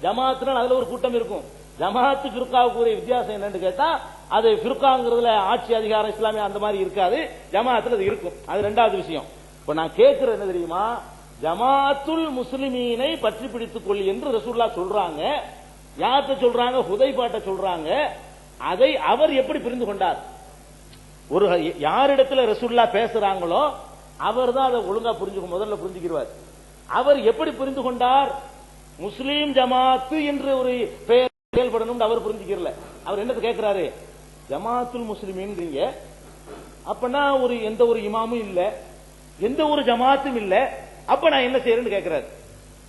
ஜமாத்துனா அதுல ஒரு கூட்டம் இருக்கும். ஜமாத்து ஃபிர்காவுக்கு வித்தியாசம் என்னன்னு கேட்டா, அது ஃபிர்காங்கிறதுல ஆட்சி அதிகாரம் இஸ்லாமிய அந்த மாதிரி இருக்காது, ஜமாத்துல அது இருக்கும், அது ரெண்டாவது விஷயம். இப்ப நான் கேட்கிறது என்ன தெரியுமா, ஜமாத்துல் முஸ்லிமீனை பற்றி பிடித்துக் கொள் என்று ரசூலுல்லாஹ் சொல்றாங்க. யார்கிட்ட சொல்றாங்க, ஹுதைபாட்ட சொல்றாங்க. அதை அவர் எப்படி புரிந்து கொண்டார், ஒரு யாரிடத்துல ரசூலுல்லாஹ் பேசுறாங்களோ அவர் தான் அதை ஒழுங்கா முதல்ல புரிஞ்சுக்கிறார். அவர் எப்படி புரிந்து கொண்டார், முஸ்லீம் ஜமாத்து என்று ஒரு பெயர் செயல்படணும் அவர் புரிஞ்சுக்கிறல. அவர் என்னது கேட்கிறாரு, ஜமாத்துல் முஸ்லிமீன்றீங்க, அப்பனா ஒரு எந்த ஒரு இமாமும் இல்ல, எந்த ஒரு ஜமாத்தும் இல்ல, அப்ப நான் என்ன செய்யறேன்னு கேட்கிறாரு.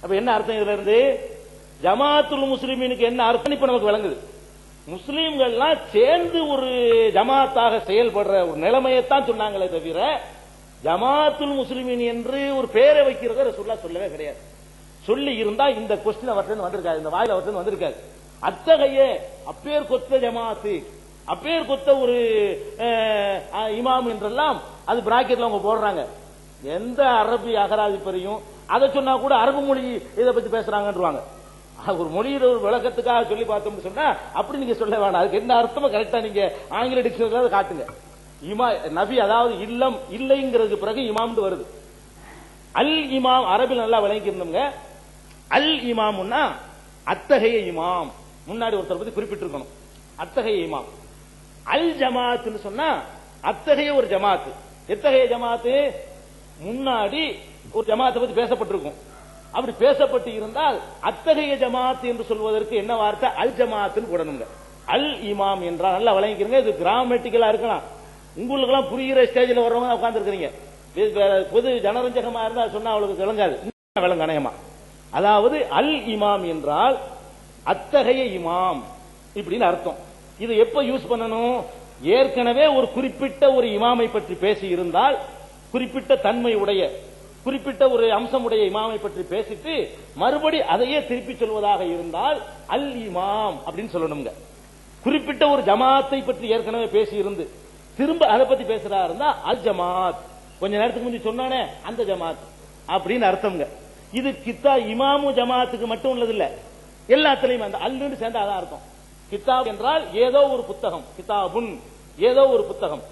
அப்ப என்ன அர்த்தம் இதுல இருந்து, ஜமாத்துல் முஸ்லிமீனுக்கு என்ன அர்த்தம் இப்ப நமக்கு விளங்குது. முஸ்லீம்கள்லாம் சேர்ந்து ஒரு ஜமாத்தாக செயல்படுற ஒரு நிலைமையத்தான் சொன்னாங்களே தவிர, ஜமாத்துல் முஸ்லிமீன் என்று ஒரு பேரை வைக்கிறத ரசூலுல்லாஹ் சொல்லவே கிடையாது. சொல்லி இருந்தா இந்த கொஸ்டின் அவர்கிட்ட வந்திருக்காது, இந்த வாயில அவர்கிட்ட வந்திருக்காது. அத்தகைய அப்பேர் கொத்த ஜமாத்து, அப்பேர் கொத்த ஒரு இமாம் என்றெல்லாம் அது பிராக்கெட்ல அவங்க போடுறாங்க. எந்த அரபி அகராதி பெரியும் அதை சொன்னா கூட அரபு மொழி இதை பத்தி பேசுறாங்கன்றாங்க. ஒரு மொழியில ஒரு விளக்கத்துக்காக சொல்லி பார்த்தோம்னு சொன்னா அப்படி நீங்க சொல்ல வேண்டாம், அதுக்கு என்ன அர்த்தமா கரெக்டா நீங்க ஆங்கில டிக்ஷனரியில காட்டுங்க. நபி அதாவது இல்லம் இல்லைங்கிறதுக்கு பிறகு இமாம் வருது. அல் இமாம் அரபில் நல்லா விளங்கிருந்தோங்க. அல் இமாம்னா அத்தகைய இமாம், முன்னாடி ஒருத்தர் பத்தி குறிப்பிட்டிருக்கணும், அத்தகைய இமாம். அல் ஜமாத்னு சொன்னா அத்தகைய ஒரு ஜமாத்து. எத்தகைய ஜமாத்து, முன்னாடி ஒரு ஜமாத்தை பத்தி பேசப்பட்டிருக்கும், அப்படி பேசப்பட்டு இருந்தால் அத்தகைய ஜமாத் என்று சொல்வதற்கு என்ன வார்த்தை, அல் ஜமாத்னு போடணுங்க. அல் இமாம் என்றால் நல்லா விளங்கிக்கிறீங்க. இது கிராமட்டிக்கலா இருக்கலாம், உங்களுக்கு எல்லாம் புரிகிற ஸ்டேஜில் வர்றவங்க உட்கார்ந்து இருக்கிறீங்க. பொது ஜனரஞ்சகமா இருந்தா சொன்னா அவளுக்கு விளங்காது, விளங்க அநேகமா. அதாவது அல் இமாம் என்றால் அத்தகைய இமாம் இப்படின்னு அர்த்தம். இது எப்ப யூஸ் பண்ணணும், ஏற்கனவே ஒரு குறிப்பிட்ட ஒரு இமாமை பற்றி பேசி இருந்தால், குறிப்பிட்ட தன்மை உடைய குறிப்பிட்ட ஒரு அம்சமுடைய இமாமை பற்றி பேசிட்டு மறுபடி அதையே திருப்பி சொல்வதாக இருந்தால் அல் இமாம் அப்படின்னு சொல்லணுங்க. குறிப்பிட்ட ஒரு ஜமாத்தை பற்றி ஏற்கனவே பேசி இருந்து திரும்ப அதை பத்தி பேசுறா இருந்தா அல் ஜமாத், கொஞ்ச நேரத்துக்கு முந்தி சொன்னானே அந்த ஜமாத் அப்படின்னு அர்த்தம்ங்க. இது இமாமு ஜமாத்துக்கு மட்டும் உள்ளது இல்ல, எல்லாத்திலையும் அந்த அல்லுன்னு சேர்ந்தா அதான் அர்த்தம். கிதாப் என்றால் ஏதோ ஒரு புத்தகம், கிதாபுன் ஏதோ ஒரு புத்தகம்.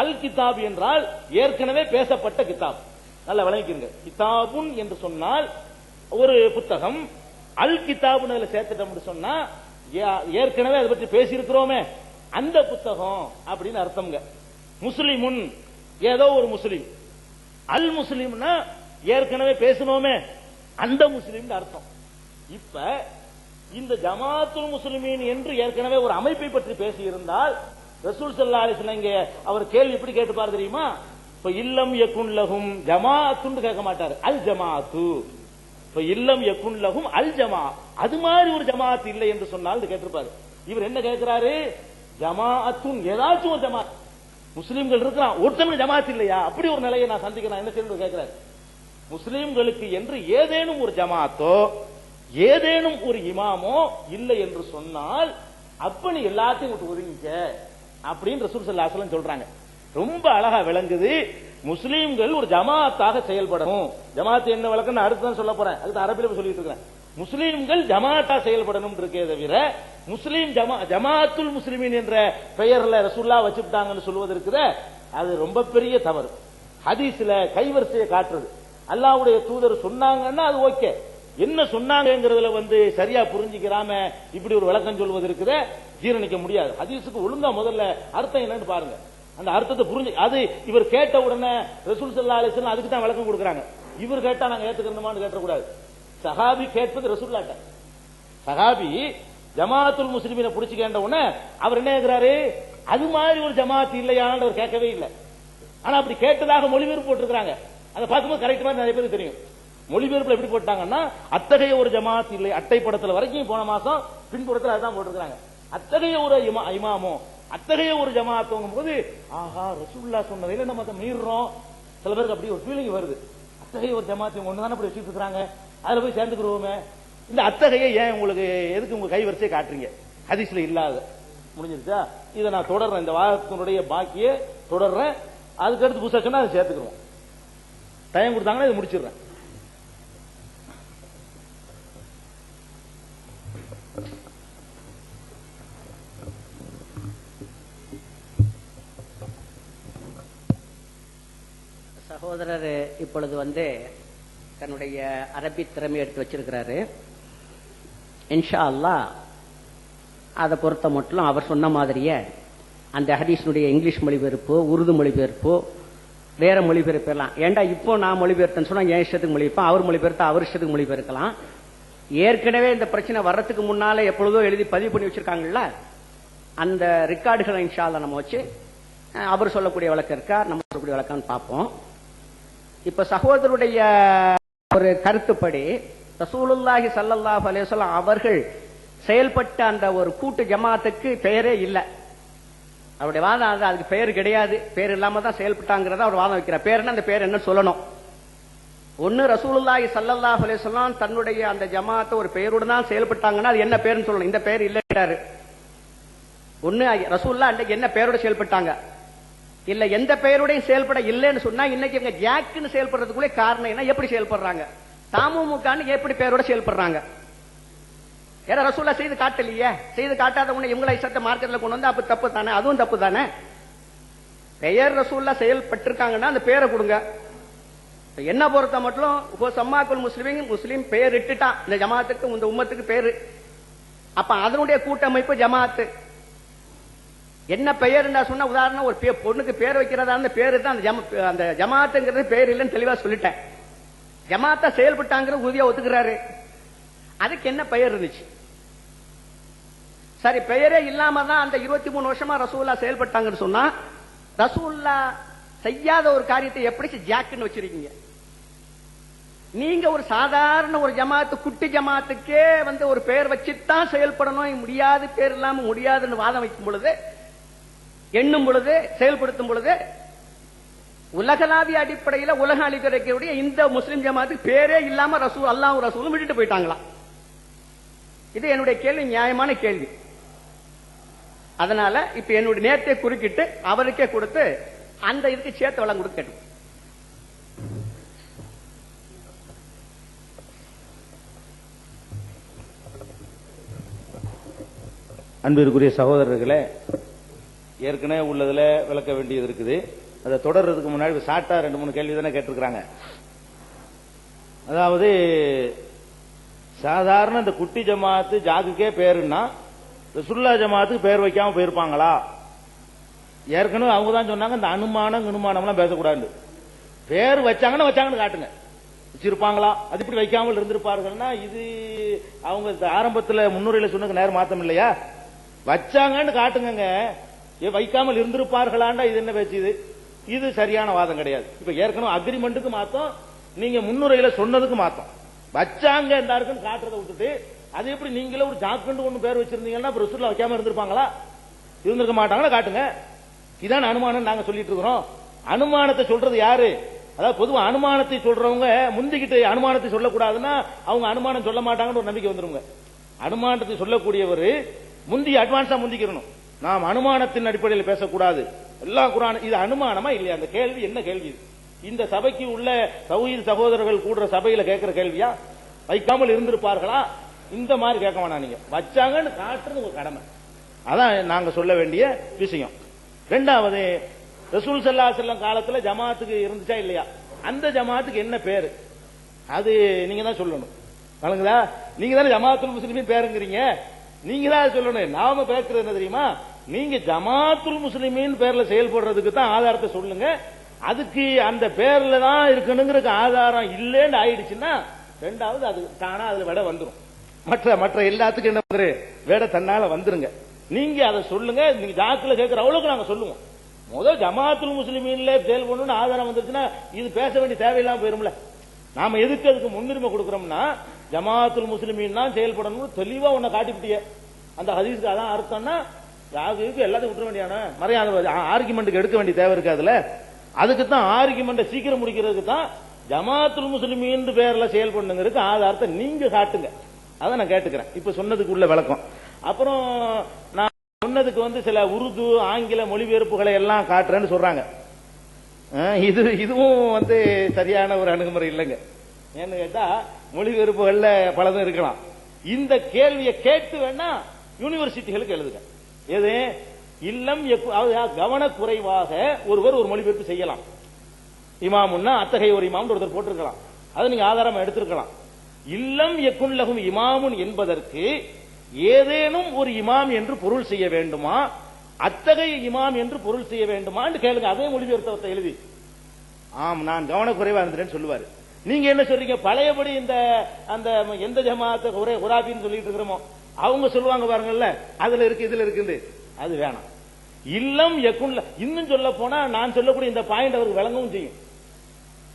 அல் கிதாப் என்றால் ஏற்கனவே பேசப்பட்ட கிதாப். நல்லா விளங்கிக்கிறீங்க. கிதாபுன் என்று சொன்னால் ஒரு புத்தகம், அல் கிதாபுன் அதுல சேர்த்துட்டோம் சொன்னா ஏற்கனவே அதை பற்றி பேசியிருக்கிறோமே அந்த புத்தகம் அப்படின்னு அர்த்தம்ங்க. முஸ்லிமுன் ஏதோ ஒரு முஸ்லிம், அல் முஸ்லிம்னா ஏற்கனவே பேசணுமே அந்த முஸ்லிம் அர்த்தம். இப்ப இந்த ஜமாத்துல் முஸ்லிமீன் என்று ஏற்கனவே ஒரு அமைப்பை பற்றி பேசி இருந்தால் ரசூல் ஸல்லல்லாஹு அலைஹி வஸல்லம் இங்க அவர் கேள்வி எப்படி கேட்டுப்பார் தெரியுமா, இப்ப இல்லம் யகுன் லஹும் ஜமாத்துன்னு கேட்க மாட்டார், அல் ஜமாத்து இல்லம் யகுன் அல் ஜமா, அது மாதிரி ஒரு ஜமாத் இல்லை என்று சொன்னால் கேட்டிருப்பாரு. இவர் என்ன கேட்கிறாரு? ஜமாஅத்துன், ஏதாச்சும் ஒரு ஜமாத், முஸ்லிம்கள் இருக்கிறான் ஒருத்தனுக்கு ஜமாத் இல்லையா, அப்படி ஒரு நிலையை நான் சந்திக்கிறேன் என்ன செய்யணும் கேட்கிறாரு. முஸ்லிம்களுக்கு என்று ஏதேனும் ஒரு ஜமாத்தோ ஏதேனும் ஒரு இமாமோ இல்லை என்று சொன்னால் அப்ப நீ எல்லாத்தையும் விட்டு ஒதுங்கிக்க அப்படின்னு ரசூல் ஸல்லல்லாஹு அலைஹி வஸல்லம் சொல்றாங்க. ரொம்ப அழகா விளங்குது. முஸ்லீம்கள் ஒரு ஜமாத்தாக செயல்படணும். ஜமாத் என்ன விளக்கம் அடுத்துதான் சொல்ல போறேன், அதுக்கு அரபில சொல்லிட்டு இருக்கிறேன். முஸ்லீம்கள் ஜமாத்தா செயல்படணும் இருக்கே தவிர முஸ்லீம் ஜமாத்துல் முஸ்லிமீன் என்ற பெயர்ல ரசூலுல்லாஹ் வச்சுட்டாங்கன்னு சொல்வது இருக்குது, அது ரொம்ப பெரிய தவறு. ஹதீஸ்ல கைவரிசையை காட்டுறது, அல்லாஹ்வுடைய தூதர் சொன்னாங்கன்னா அது ஓகே, என்ன சொன்னாங்கிறதுல சரியா புரிஞ்சுக்கிறாம இப்படி ஒரு விளக்கம் சொல்வது இருக்குது, ஜீரணிக்க முடியாது. ஹதீஸுக்கு ஒழுங்கா முதல்ல அர்த்தம் என்னன்னு பாருங்க, அந்த அர்த்தத்தை புரிஞ்சு. அது இவர் கேட்ட உடனே ரசூல் ஸல்லல்லாஹு அலைஹி வஸல்லம் அதுக்கு தான் விளக்கம் கொடுக்குறாங்க. இவர் கேட்டா நாங்க ஏத்துக்கணுமான்னு கேட்டக்கூடாது. சஹாபி கேட்பது ரசூலுல்லாஹ்ட்ட. சஹாபி ஜமாத்துல் முஸ்லிமீனை பிடிச்சு கேட்ட உடனே அவர் என்ன கேட்கிறாரு, அது மாதிரி ஒரு ஜமாத் இல்லையான்னு அவர் கேட்கவே இல்லை. ஆனா அப்படி கேட்டதாக மொழிபெயர்ப்பு போட்டிருக்காங்க. அதை பார்க்கும்போது கரெக்ட் மாதிரி நிறைய பேருக்கு தெரியும். மொழிபெயர்ப்புல எப்படி போட்டாங்கன்னா அத்தகைய ஒரு ஜமாத் இல்லை, அட்டை படத்துல வரைக்கும் போன மாசம் பின்புறத்தில் அதுதான் போட்டிருக்காங்க. அத்தகைய ஒரு இமாமோ அத்தகைய ஒரு ஜமாத்துங்கும் போது ஆஹா ரசூலுல்லாஹ் சொன்னதையில நம்ம அதை மீறுறோம். சில பேருக்கு அப்படி ஒரு ஃபீலிங் வருது, அத்தகைய ஒரு ஜமாத் ஒண்ணுதானே அப்படி வச்சுட்டு இருக்காங்க, அதுல போய் சேர்ந்துக்கிறோமே. இந்த அத்தகைய ஏன் உங்களுக்கு எதுக்கு உங்க கை வரிசையை காட்டுறீங்க, ஹதீஸ்ல இல்லாத முடிஞ்சிருச்சா. இதை நான் தொடர்றேன், இந்த வாதத்தினுடைய பாக்கிய தொடர்றேன். அதுக்கடுத்து புதுசா சொன்னா அதை சேர்த்துக்கிறோம். டைம் கொடுத்தாங்கன்னா இதை முடிச்சிடுறேன். சகோதரர் இப்பொழுது தன்னுடைய அரபி திறமை எடுத்து வச்சிருக்கிறாரு. இன்ஷா அல்லாஹ் அதை பொறுத்த மட்டும் அவர் சொன்ன மாதிரியே அந்த ஹதீஸினுடைய இங்கிலீஷ் மொழிபெயர்ப்போ உருது மொழிபெயர்ப்போ வேற மொழிபெயர்ப்பு எல்லாம், ஏண்டா இப்போ நான் மொழிபெயர்த்தேன்னு சொன்னா என் இஷ்டத்துக்கு மொழிபெயர்ப்பேன், அவர் மொழிபெயர்த்தா அவர் இஷ்டத்துக்கு மொழிபெயர்க்கலாம். ஏற்கனவே இந்த பிரச்சனை வர்றதுக்கு முன்னால எப்பொழுதோ எழுதி பதிவு பண்ணி வச்சிருக்காங்கல்ல, அந்த ரெக்கார்டுகளை இன்ஷா அல்லாஹ் நம்ம வச்சு அவர் சொல்லக்கூடிய வழக்கம் இருக்கா நம்ம சொல்லக்கூடிய வழக்கான்னு பார்ப்போம். இப்ப சகோதரருடைய ஒரு கருத்துப்படி ரசூலுல்லாஹி ஸல்லல்லாஹு அலைஹி வஸல்லம் அவர்கள் செயல்பட்ட அந்த ஒரு கூட்டு ஜமாத்துக்கு பெயரே இல்லை. அவருடைய வாதம் அதுக்கு பெயர் கிடையாது, பெயர் இல்லாம தான் செயல்பட்டாங்கிறத அவர் வாதம் வைக்கிறார். பேருன்னா அந்த பேர் என்ன சொல்லணும். ஒன்னு ரசூலுல்லாஹி ஸல்லல்லாஹு அலைஹி வஸல்லம் தன்னுடைய அந்த ஜமாத்தை ஒரு பெயருடன் தான் செயல்பட்டாங்கன்னா அது என்ன பேருன்னு சொல்லணும். இந்த பெயர் இல்லைன்றாரு. ஒன்னு ரசூலுல்லாஹ் அன்றைக்கு என்ன பெயரோட செயல்பட்டாங்க, இல்ல எந்த பெயரோடையும் செயல்பட இல்லைன்னு சொன்னா இன்னைக்கு இவங்க ஜாக்குன்னு செயல்படுறதுக்குள்ளே காரணம் என்ன, எப்படி செயல்படுறாங்க, தாமுமுகான்னு எப்படி பெயரோட செயல்படுறாங்க. ஏன்னா ரசூலுல்லாஹ் செய்து காட்டலையே, செய்து காட்டாத உடனே இவங்களை இஷ்டத்தை மார்க்கெட்ல கொண்டு வந்து அப்ப தப்பு தானே, அதுவும் தப்பு தானே. பெயர் ரசூலுல்லாஹ் செயல்பட்டிருக்காங்கன்னா அந்த பெயரை கொடுங்க. என்ன பொறுத்த மட்டும் சம்மாக்குல் முஸ்லிமின், முஸ்லீம் பெயர் இட்டுட்டான் இந்த ஜமாத்துக்கு இந்த உம்மத்துக்கு பேரு, அப்ப அதனுடைய கூட்டமைப்பு ஜமாத்து. என்ன பெயர் சொன்ன உதாரணம் ஒரு பொண்ணுக்கு பேர் வைக்கிறதா அந்த பேரு தான் அந்த ஜமாத்துங்கிறது பேர் இல்லைன்னு தெளிவா சொல்லிட்டேன். ஜமாத்தா செயல்பட்டாங்கிறது உறுதியா ஒத்துக்கிறாரு. அதுக்கு என்ன பெயர் இருந்துச்சு, சரி பெயரே இல்லாம தான் அந்த 23 வருஷமா ரசூலுல்லாஹ் செயல்பட்டாங்கன்னு சொன்னா ரசூலுல்லாஹ் செய்யாத ஒரு காரியத்தை எப்படி ஜாக்குன்னு வச்சிருக்கீங்க. நீங்க ஒரு சாதாரண ஒரு ஜமாத்து குட்டி ஜமாத்துக்கே ஒரு பெயர் வச்சுதான் செயல்படணும், முடியாது பேர் இல்லாம முடியாதுன்னு வாதம் வைக்கும் பொழுது, எண்ணும் பொழுது, செயல்படுத்தும் பொழுது உலகளாவிய அடிப்படையில் உலக அளிக்கக்கூடிய இந்த முஸ்லிம் ஜமாத்துக்கு பேரே இல்லாம ரசூல் அல்லாஹ் ரசூலும் விட்டுட்டு போயிட்டாங்களா. இது என்னுடைய கேள்வி, நியாயமான கேள்வி. அதனால இப்ப என்னுடைய நேரத்தை குறுக்கிட்டு அவருக்கே கொடுத்து அந்த இதுக்கு சேர்த்து வளம் கொடுத்து கேட்டு. அன்பிற்குரிய சகோதரர்களே, ஏற்கனவே உள்ளதுல விளக்க வேண்டியது இருக்குது. அதை தொடர்றதுக்கு முன்னாடி ஷார்ட்டா 2-3 கேள்வி தானே கேட்டிருக்கிறாங்க. அதாவது சாதாரண இந்த குட்டி ஜமாத்து ஜாக்குக்கே பேருன்னா ரசூலுல்லாஹ் ஜமாத்துக்கு பேர் வைக்காம போயிருப்பாங்களா? ஏற்கனவே அவங்க தான் சொன்னாங்க இந்த அனுமானம்லாம் பேசக்கூடாது, பேர் வச்சாங்கன்னு காட்டுங்க. வச்சிருப்பாங்களா, அது இப்படி வைக்காமல் இருந்திருப்பார்கள்னா இது அவங்க ஆரம்பத்தில் முன்னுரையில சொன்னது நேரம் மாத்தம் இல்லையா? வச்சாங்கன்னு காட்டுங்க, வைக்காமல் இருந்திருப்பார்களாண்டா இது என்ன பேச்சு? இது சரியான வாதம் கிடையாது. இப்ப ஏற்கனவே அக்ரிமெண்ட்டுக்கு மாத்தம், நீங்க முன்னுரையில சொன்னதுக்கு மாத்தம். வச்சாங்க எல்லாருக்கும் காட்டுறதை விட்டுட்டு அது எப்படி நீங்களே ஒரு ஜாக்கண்டு ஒண்ணு பேர் வச்சிருந்தீங்கன்னா ரசூலுல்லாஹ் வைக்காம இருந்திருப்பாங்களா? இருந்திருக்க மாட்டாங்களா? காட்டுங்க. இதான் அனுமானம் நாங்க சொல்லிட்டு இருக்கிறோம். அனுமானத்தை சொல்றது யாரு? அதாவது பொதுவா அனுமானத்தை சொல்றவங்க முந்திக்கிட்டு அனுமானத்தை சொல்லக்கூடாதுன்னா அவங்க அனுமானம் சொல்ல மாட்டாங்கன்னு ஒரு நம்பிக்கை வந்துருங்க. அனுமானத்தை சொல்லக்கூடியவர் முந்தி அட்வான்ஸா முந்திக்கிறணும். நாம் அனுமானத்தின் அடிப்படையில் பேசக்கூடாது. எல்லா குர்ஆன் இது அனுமானமா இல்லையா? அந்த கேள்வி என்ன கேள்வி? இந்த சபைக்கு உள்ள தௌஹீத் சகோதரர்கள் கூடுற சபையில கேட்கிற கேள்வியா? வைக்காமல் இருந்திருப்பார்களா? இந்த மாதிரி கேட்க வேணாம். நீங்க வச்சாங்கன்னு காட்டுறது ஒரு கடமை. அதான் நாங்க சொல்ல வேண்டிய விஷயம். ரெண்டாவது, ரசூல் ஸல்லல்லாஹு அலைஹி வஸல்லம் காலத்துல ஜமாத்துக்கு இருந்துச்சா இல்லையா? அந்த ஜமாத்துக்கு என்ன பேரு? அது நீங்க தான் சொல்லணும். வழங்குதா? நீங்க தானே ஜமாத்துல் முஸ்லிமீன் பேருங்கிறீங்க. நீங்க தான் சொல்லணும். நாம பேசுறது என்ன தெரியுமா? நீங்க ஜமாத்துல் முஸ்லிமீன் பேர்ல செயல்படுறதுக்கு தான் ஆதாரத்தை சொல்லுங்க. அதுக்கு அந்த பேர்ல தான் இருக்கணுங்கிற ஆதாரம் இல்லைன்னு ஆயிடுச்சுன்னா ரெண்டாவது அது தானா அதுல விட வந்துடும். மற்ற எல்லாத்துக்கும் என்ன பண்ற விட தன்னால வந்துருங்க. நீங்க அதை சொல்லுங்க. நீங்க ஜாத்துல கேட்கிற அவ்வளவுக்கு நாங்க சொல்லுவோம். முதல் ஜமாத்துல் முஸ்லிமீன்ல செயல்படணும்னு ஆதாரம் வந்துருச்சுன்னா இது பேச வேண்டிய தேவையில்லாம போயிரும்ல. நாம எதுக்கு அதுக்கு முன்னுரிமை கொடுக்கறோம்னா ஜமாத்துல் முஸ்லிமீன் தான் செயல்படணும் தெளிவா உன்னை காட்டிவிட்டிய. அந்த ஹதீஸ்க்கு அதான் அர்த்தம்னா யாருக்கு எல்லாத்தையும் விட்டுற வேண்டியான மறையாத ஆர்குமெண்ட்டுக்கு எடுக்க வேண்டிய தேவை இருக்கு. அதுக்கு தான் ஆர்குமெண்ட் சீக்கிரம் முடிக்கிறதுக்கு தான் ஜமாத்துல் முஸ்லிமீன் பேர்ல செயல்படணுங்கிறதுக்கு ஆதாரத்தை நீங்க காட்டுங்க. அதை நான் கேட்டுக்கிறேன். இப்ப சொன்னதுக்கு உள்ள விளக்கம். அப்புறம் நான் சொன்னதுக்கு சில உருது ஆங்கில மொழிபெயர்ப்புகளை எல்லாம் காட்டுறேன்னு சொல்றாங்க. இதுவும் சரியான ஒரு அணுகுமுறை இல்லைங்க. ஏன்னு கேட்டா மொழிபெயர்ப்புகள்ல பலதும் இருக்கலாம். இந்த கேள்வியை கேட்டு வேணா யூனிவர்சிட்டிகளுக்கு எழுதுங்க. எது இல்லம் கவனக்குறைவாக ஒருவர் ஒரு மொழிபெயர்ப்பு செய்யலாம். இமாமுன்னா அத்தகைய ஒரு இமாம் ஒருத்தர் போட்டிருக்கலாம். அதை நீங்க ஆதாரமா எடுத்திருக்கலாம். இல்லம் யக்குல்லஹும் இமாமுன் என்பதற்கு ஏதேனும் ஒரு இமாம் என்று பொருள் செய்ய வேண்டுமா, அத்தகைய இமாம் என்று பொருள் செய்ய வேண்டுமா கேளுங்க. அதே மொழிபெயர்த்தவத்தை எழுதி ஆம் நான் கவனக்குறைவா இருந்தேன்னு சொல்லுவாரு. நீங்க என்ன சொல்றீங்க? பழையபடி இந்த அந்த எந்த ஜமாத்தை ஒரே குராபின்னு சொல்லிட்டு இருக்கிறோமோ அவங்க சொல்லுவாங்க பாருங்கல்ல, அதுல இருக்கு இதுல இருக்குது. அது வேணாம். இல்லம் யக்குன்ல இன்னும் சொல்ல போனா நான் சொல்லக்கூடிய இந்த பாயிண்ட் அவருக்கு விளங்கவும் செய்யும்.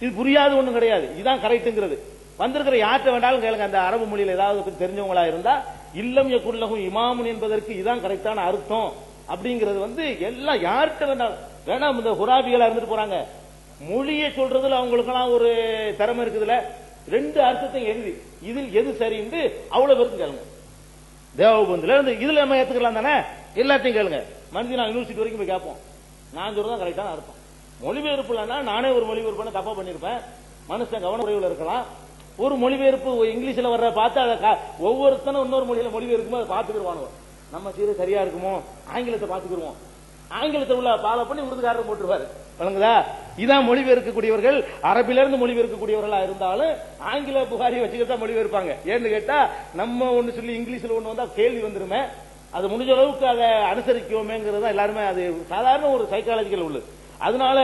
இது புரியாது ஒண்ணும் கிடையாது. இதுதான் கரெக்ட்ங்கிறது. வந்திருக்கிற யார்கிட்ட வேண்டாலும் கேளுங்க. அந்த அரபு மொழியில ஏதாவது தெரிஞ்சவங்களா இருந்தா இல்லம் யக்குல்லஹும் இமாமுன் என்பதற்கு இதுதான் கரெக்டான அர்த்தம் அப்படிங்கிறது எல்லாம் யார்கிட்ட வேண்டாம். வேணாம் இந்த குராபிகளா இருந்துட்டு போறாங்க. மொழியை சொல்றதுல அவங்களுக்கெல்லாம் ஒரு திறமை இருக்குதுல. ரெண்டு அர்த்தத்தையும் எழுதி இதில் எது சரின்னு அவ்வளவு பேருக்கு கேளுங்க. தேவபந்துல இருந்து இதுல நம்ம ஏத்துக்கலாம் தானே? எல்லாத்தையும் கேளுங்க. மனிதனா யூனிவர்சிட்டி வரைக்கும் போய் கேட்போம். நான் சொல்றதான் கரெக்டான அர்த்தம். மொழிபெயர்ப்புலன்னா நானே ஒரு மொழிபெயர்ப்பு தப்பா பண்ணிருப்பேன். மனுஷன் கவனக்குறைவுல இருக்கலாம். ஒரு மொழிபெயர்ப்பு இங்கிலீஷ்ல வர்ற பார்த்து அதை ஒவ்வொருத்தனும் இன்னொரு மொழியில மொழிபெயர்க்குமோ அதை பார்த்துக்கிடுவானுவோ. நம்ம சீர சரியா இருக்குமோ ஆங்கிலத்தை பார்த்துக்கிடுவோம். ஆங்கிலத்தை உள்ள ஃபாலோ பண்ணி உருதுகாரர் போட்டுருவாரு. வழங்குதா? இதான் மொழிபெயர்க்கக்கூடியவர்கள். அரபில இருந்து மொழிபெயர்க்கக்கூடியவர்களா இருந்தாலும் ஆங்கில புகாரி வச்சுக்கிட்டு மொழிபெயர்ப்பாங்க. ஏன்னு கேட்டா நம்ம ஒண்ணு சொல்லி இங்கிலீஷ்ல ஒண்ணு வந்தா கேள்வி வந்துருமே. அது முடிஞ்ச அளவுக்கு அதை அனுசரிக்குவோமேங்கிறது எல்லாருமே அது சாதாரண ஒரு சைக்காலஜிக்கல் உள்ளது. அதனால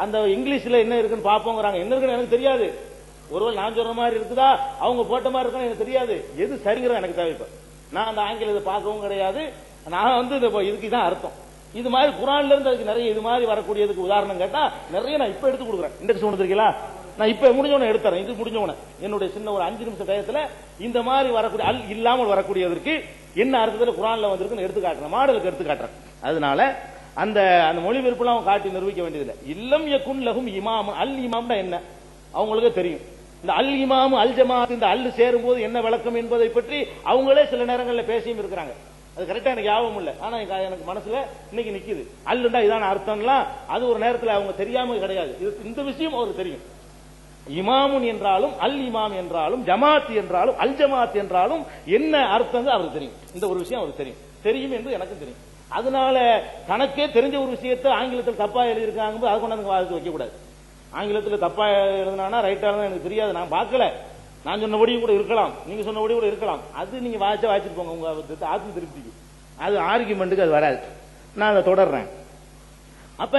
அந்த இங்கிலீஷ்ல என்ன இருக்குன்னு பாப்போங்கிறாங்க. என்ன இருக்குன்னு எனக்கு தெரியாது. ஒருவேளை நான் சொல்ற மாதிரி இருக்குதா அவங்க போட்ட மாதிரி இருக்குன்னு எனக்கு தெரியாது. எது சரிங்கிறது எனக்கு தேவைப்ப. நான் அந்த ஆங்கிலத்தை பார்க்கவும் கிடையாது. நான் இதுக்கு தான் அர்த்தம். இது மாதிரி குரான்ல இருந்து அதுக்கு நிறைய இது மாதிரி வரக்கூடியதுக்கு உதாரணம் கேட்டா நிறைய நான் இப்ப எடுத்து கொடுக்குறேன். இண்டெக்ஸ் ஒன்று இருக்கீங்களா? நான் இப்ப முடிஞ்சவன எடுத்துறேன். இது முடிஞ்சவன என்னுடைய சின்ன ஒரு 5 நிமிஷம் டயத்துல இந்த மாதிரி வரக்கூடிய அல் இல்லாமல் வரக்கூடியதற்கு என்ன அர்த்தத்தில் குரான்ல வந்திருக்குன்னு எடுத்து காட்டுறேன். மாடலுக்கு எடுத்து காட்டுறேன். அதனால அந்த அந்த மொழிபெயர்ப்புலாம் காட்டி நிரூபிக்க வேண்டியதில்லை. இல்லம் யகுன் லஹும் இமாம். அல் இமாம்னா என்ன அவங்களுக்கு தெரியும். இந்த அல் இமாம் அல் ஜமாத் இந்த அல் சேரும் போது என்ன விளக்கம் என்பதை பற்றி அவங்களே சில நேரங்களில் பேசியும் இருக்கிறாங்க. அது கரெக்டா எனக்கு ஞாபகம் இல்ல. ஆனா எனக்கு மனசுல இன்னைக்கு நிக்குது. அல்லுண்டா இதான அர்த்தம்லாம் அது ஒரு நேரத்தில் அவங்க தெரியாம கிடையாது. இந்த விஷயம் அவருக்கு தெரியும். இமாமுன் என்றாலும் அல் இமாம் என்றாலும் ஜமாத் என்றாலும் அல் ஜமாத் என்றாலும் என்ன அர்த்தம் அவருக்கு தெரியும். இந்த ஒரு விஷயம் அவருக்கு தெரியும் என்று எனக்கும் தெரியும். அதனால தனக்கே தெரிஞ்ச ஒரு விஷயத்தை ஆங்கிலத்தில் தப்பா எழுதியிருக்காங்க அதை கொண்டாந்து வாழ்த்து வைக்க கூடாது. ஆங்கிலத்தில் தப்பா எழுதினா ரைட்டா இருந்தா எனக்கு தெரியாது. நான் பார்க்கல. நான் சொன்னபடியும் கூட இருக்கலாம். நீங்க சொன்னபடி கூட இருக்கலாம். அது நீங்க வாய்ச்சிட்டு போங்க உங்க ஆத்ம திருப்திக்கு. அது ஆர்குமெண்ட்டுக்கு அது வராது. நான் அதை தொடர்றேன். அப்ப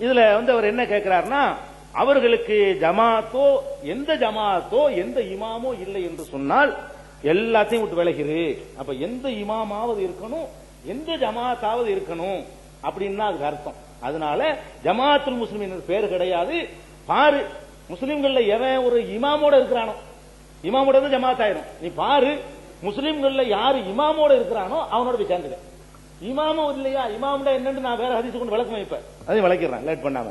இதுல அவர் என்ன கேட்கிறாருன்னா அவர்களுக்கு ஜமாத்தோ எந்த இமாமோ இல்லை என்று சொன்னால் எல்லாத்தையும் விட்டு விலகிரு. அப்ப எந்த இமாமாவது இருக்கணும் எந்த ஜமாத்தாவது இருக்கணும் அப்படின்னா அதுக்கு அர்த்தம். அதனால ஜமாத்துல் முஸ்லிமின் பேர் கிடையாது. பாரு முஸ்லிம்கள்ல எவன் ஒரு இமாமோட இருக்கிறானோ இமாமோட இருந்து ஜமாத் ஆயிரும். நீ பாரு, முஸ்லிம்கள்ல யாரு இமாமோட இருக்கிறானோ அவனோட போய் சேர்ந்துக்க. இமாமும் இல்லையா, இமாம்டா என்னன்னு நான் வேற ஹதீஸ் கொண்டு விளக்கம் வைப்பேன், அதையும் விளக்கிறேன் லேட் பண்ணாம.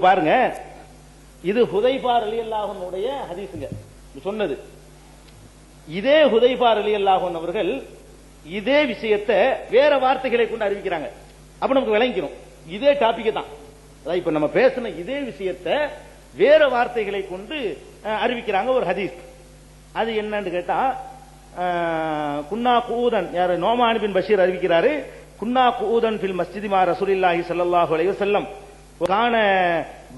பாருங்க, இது ஹுதைபா ரலியல்லாஹு அன்ஹுடைய ஹதீஸ்ங்க சொன்னது. இதே ஹுதைபா ரலியல்லாஹு அன்ஹு அவர்கள் இதே விஷயத்தை வேற வார்த்தைகளை கொண்டு அறிவிக்கிறாங்க. அப்ப நமக்கு விளங்கிரும் இதே டாபிக் தான். அதாவது இப்ப நம்ம பேசின இதே விஷயத்தை வேற வார்த்தைகளை கொண்டு அறிவிக்கிறாங்க ஒரு ஹதீஸ். அது என்னன்னு கேட்டா, குன்னா கூதன், யார் நோமான் பின் பஷீர் அறிவிக்கிறாரு, குன்னா கூதன் ஃபில் மஸ்ஜிதி மா ரசூலில்லாஹி ஸல்லல்லாஹு அலைஹி வஸல்லம் கான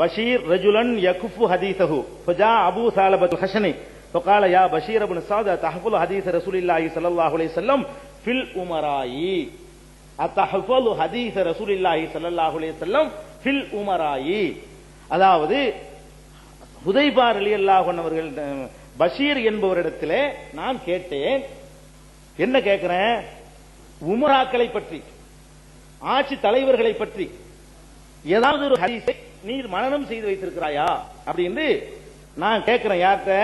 பஷீர் ரஜுலன் யகுஃபு ஹதீஸஹு ஃபஜா அபூ ஸாலபத்துல் ஹஷனி فقال يا بشير بن سعد تحفظ حديث رسول الله صلى الله عليه وسلم في الامراء اتحفظ حديث رسول الله صلى الله عليه وسلم في الامراء. அதாவது ஹுதைபா ரலியல்லாஹு அன்ஹு அவர்கள் பஷீர் என்பவரிடத்திலே நான் கேட்டேன், என்ன கேட்கிறேன், உமராக்களை பற்றி, ஆட்சி தலைவர்களை பற்றி ஏதாவது ஒரு ஹதீஸை நீர் மனனம் செய்து வைத்திருக்கிறாயா அப்படின்னு நான் கேட்கிறேன். யார்கிட்ட?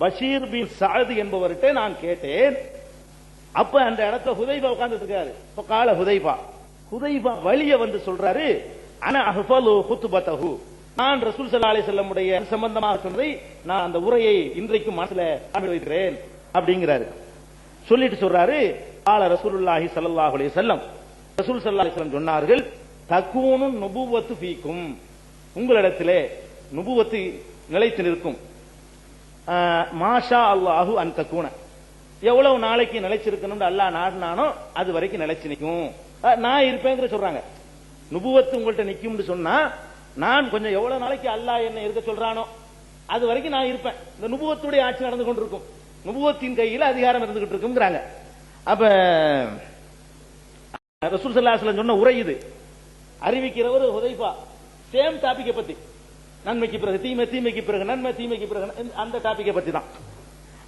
பஷீர் பின் சஅத் என்பவர்கிட்ட நான் கேட்டேன். அப்ப அந்த இடத்துல ஹுதைபா உட்கார்ந்துட்டு இருக்காரு. கால ஹுதைபா வழிய வந்து சொல்றாரு, அன அஹ்ஃபலு குத்பதஹு, நான் ரசூல் ஸல்லல்லாஹு அலைஹி வஸல்லம் உடைய சம்பந்தமாக சொன்னதை நான் அந்த உரையை இன்றைக்கு மனசுல ஆமி வைக்கிறேன் அப்படிங்கிறாரு. சொல்லிட்டு சொல்றாரு, கால ரசூலுல்லாஹி ஸல்லல்லாஹு அலைஹி வஸல்லம், ரசூல் ஸல்லல்லாஹு அலைஹி வஸல்லம் சொன்னார்கள், தக்கூனு நுபுவத்து ஃபீக்கும், உங்களிடத்திலே நுபுவத்து நிலைத்து நிற்கும். மாஷா அல்லாஹு அன் தக்கூன, எவ்வளவு நாளைக்கு நிலைச்சிருக்கணும் அல்லாஹ் நாடினானோ அது வரைக்கும் நிலைச்சு நிற்கும். நான் இருப்பேங்கிற சொல்றாங்க. நுபுவத்து உங்கள்கிட்ட நிக்கும்னு சொன்னா, நான் கொஞ்சம் எவ்வளவு நாளைக்கு அல்லாஹ் என்ன இருக்க சொல்றானோ அது வரைக்கும் நான் இருப்பேன். இந்த நுபுவத்துடைய ஆட்சி நடந்து கொண்டிருக்கும், நுபுவத்தின் கையில அதிகாரம் இருந்துகிட்டு இருக்குங்கிறாங்க. அப்ப ரசூல் ஸல்லல்லாஹு அலைஹி வஸல்லம் சொன்ன உரை இது. அறிவிக்கிறவர் ஹுதைபா, சேம் டாபிக்கை பத்தி, நன்மைக்கு பிறகு தீமை, தீமைக்கு பிறகு நன்மை, தீமைக்கு பிறகு அந்த டாபிக்கை பத்தி தான்.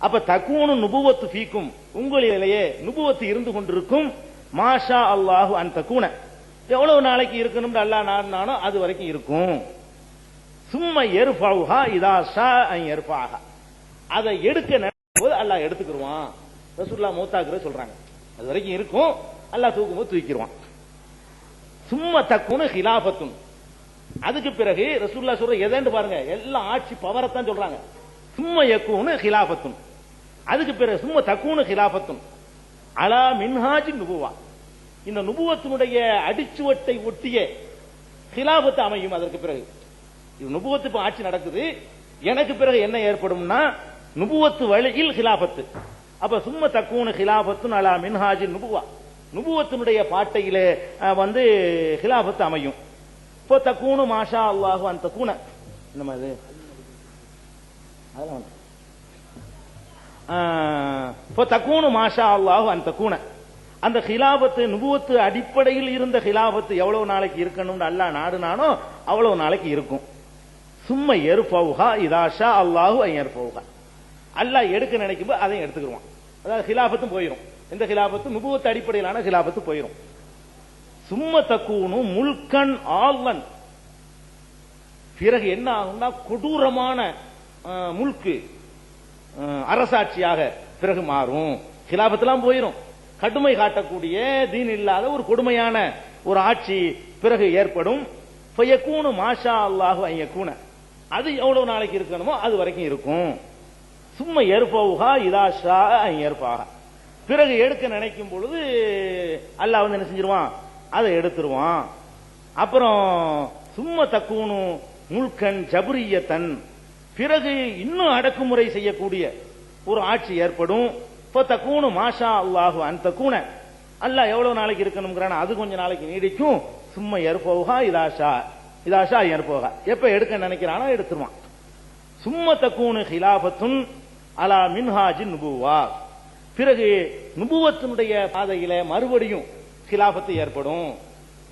அப்ப தக்கூனு நுபுவத்து ஃபீக்கும், உங்களிலேயே நுபுவத்து இருந்து கொண்டிருக்கும். மாஷா அல்லாஹு அன் தக்கூன, எவ்வளவு நாளைக்கு இருக்கணும் அல்லாஹ் நாடினானோ அது வரைக்கும் இருக்கும். சும்மா யர்ஃபௌஹா இதா ஷா அன் யர்ஃபஹா, அதை எடுக்க நினைக்கும்போது அல்லாஹ் எடுத்துக்கிருவான். ரசூலுல்லாஹ் மௌத்தாக்குற சொல்றாங்க, அது வரைக்கும் இருக்கும், அல்லாஹ் தூக்கும்போது தூக்கிடுவான். சும்மா தக்கூனு ஹிலாஃபத்துன், அதுக்கு பிறகு ரசூலுல்லாஹ் சொல்ற எதேன்னு பாருங்க, எல்லாம் ஆட்சி பவரத்தான் சொல்றாங்க. சும்மா யக்கூனு ஹிலாஃபத்துன், அதுக்கு பிறகு சும்மா தக்கூனு ஹிலாஃபத்துன் அலா மின்ஹாஜி நுபுவா, இந்த நுபுவத்தினுடைய அடிச்சுவட்டை ஒட்டிய ஹிலாஃபத்து அமையும். அதற்கு பிறகு நுபுவத்து இப்ப ஆட்சி நடக்குது, எனக்கு பிறகு என்ன ஏற்படும்னா நுபுவத்து வழியில் ஹிலாஃபத்து. அப்ப சும்மா தக்கூனு ஹிலாஃபத்துன் அலா மின்ஹாஜி நுபுவா, நுபுவத்தினுடைய பாட்டையிலே வந்து ஹிலாஃபத்து அமையும். இப்போ தக்கூனு மாஷா அல்லாஹு அன் தக்கூன, இந்த மாதிரி அதெல்லாம் இப்போ தக்கூனு மாஷா அல்லாஹு அன் தக்கூன, அந்த ஹிலாபத்து நுபுவத்து அடிப்படையில் இருந்த ஹிலாபத்து எவ்வளவு நாளைக்கு இருக்கணும்னு அல்லாஹ் நாடுனானோ அவ்வளவு நாளைக்கு இருக்கும். சும்மா யர்ஃபௌஹா இதா ஷா அல்லாஹு அன் யர்ஃபௌஹா, அல்லாஹ் எடுக்க நினைக்கும் போது அதையும் எடுத்துக்கிடுவான். அதாவது ஹிலாபத்தும் போயிடும். இந்த ஹிலாபத்து நுபுவத்து அடிப்படையிலான ஹிலாபத்து போயிடும். சும்ம தக்கூனு முல்கன் ஆல்லன், பிறகு என்ன ஆகும்னா கொடூரமான முல்கு அரசாட்சியாக பிறகு மாறும். ஹிலாபத்தெல்லாம் போயிடும், கடுமை காட்டக்கூடிய தீன் இல்லாத ஒரு கொடுமையான ஒரு ஆட்சி பிறகு ஏற்படும். ஃபயக்கூனு மாஷா அல்லாஹு அன் யக்கூன, அது எவ்வளவு நாளைக்கு இருக்கணுமோ அது வரைக்கும் இருக்கும். சும்மா யர்ஃபௌஹா இதா ஷா அன் யர்ஃபஹா, பிறகு எடுக்க நினைக்கும் பொழுது அல்லாஹ் வந்து என்ன செஞ்சிருவான், அதை எடுத்துருவான். அப்புறம் சும்மா தக்கூனு முல்கன் ஜபரியத்தன், பிறகு இன்னும் அடக்குமுறை செய்யக்கூடிய ஒரு ஆட்சி ஏற்படும். இப்போ தக்கூனு மாஷா அல்லாஹு அன் தக்கூன, அல்லாஹ் எவ்வளவு நாளைக்கு இருக்கணும்ங்கிறான அது கொஞ்ச நாளைக்கு நீடிக்கும். சும்மா யர்ஃபௌஹா இதா ஷா யர்ஃபௌஹா, எப்ப எடுக்க நினைக்கிறானோ எடுத்துருவான். சும்மா தக்கூனு ஹிலாஃபத்துன் அலா மின்ஹாஜி நுபுவா, பிறகு நுபுவத்தினுடைய பாதையில மறுபடியும் ஹிலாபத்து ஏற்படும்.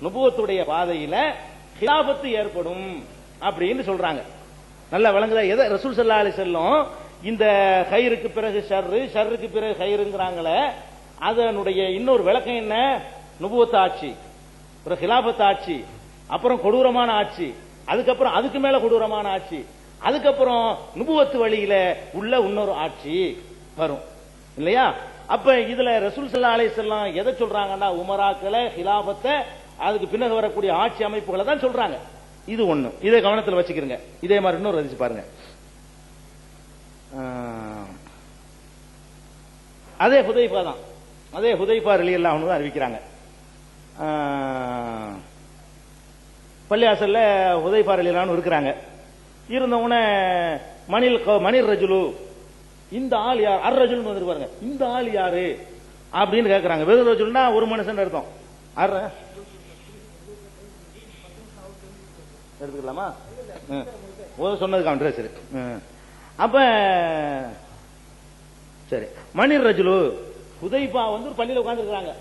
நுபுவத்துடைய பாதையில ஹிலாபத்து ஏற்படும் அப்படின்னு சொல்றாங்க. நல்லா விளங்குதா? எதை ரசூல் ஸல்லல்லாஹு அலைஹி வஸல்லம் இந்த ஹைருக்கு பிறகு ஷர்ரு, ஷர்ருக்கு பிறகு ஹைருங்கறாங்களே, அதனுடைய இன்னொரு விளக்கம் என்ன? நுபுவத் ஆட்சி, ஒரு ஹிலாபத் ஆட்சி, அப்புறம் கொடூரமான ஆட்சி, அதுக்கப்புறம் அதுக்கு மேல கொடூரமான ஆட்சி, அதுக்கப்புறம் நுபுவத்து வழியில உள்ள இன்னொரு ஆட்சி வரும் இல்லையா? அப்ப இதுல ரசூல் ஸல்லல்லாஹு அலைஹி வஸல்லம் எதை சொல்றாங்கன்னா உமராக்களை, ஹிலாபத்தை, அதுக்கு பின்னக வரக்கூடிய ஆட்சி அமைப்புகளை தான் சொல்றாங்க. இது ஒண்ணு, இதை கவனத்தில் வச்சுக்கிறங்க. இதே மாதிரி இன்னொரு ஹதீஸ் பாருங்க. அதே ஹுதைஃபா தான், அதே ஹுதைஃபா ரலியல்லாஹு அன்ஹு தான் அறிவிக்கிறாங்க. பள்ளியாசல்ல ஹுதைஃபா ரலியல்லாஹு அன்ஹு இருக்கிறாங்க. இருந்தவன மணிர் ரஜுலு, இந்த ஆள் யார்? அர் ரஜுல்னு வந்து பாருங்க, இந்த ஆள் யாரு அப்படின்னு கேட்கறாங்க. வெறும் ரஜுல்னா ஒரு மனுஷன் அர்த்தம். எடுத்துக்கலாமா? சொன்னதுக்கு சரி. அப்ப சரி, மணிர் ரஜுலு ஹுதைஃபா வந்து ஒரு பள்ளியில உட்கார்ந்து இருக்காங்க.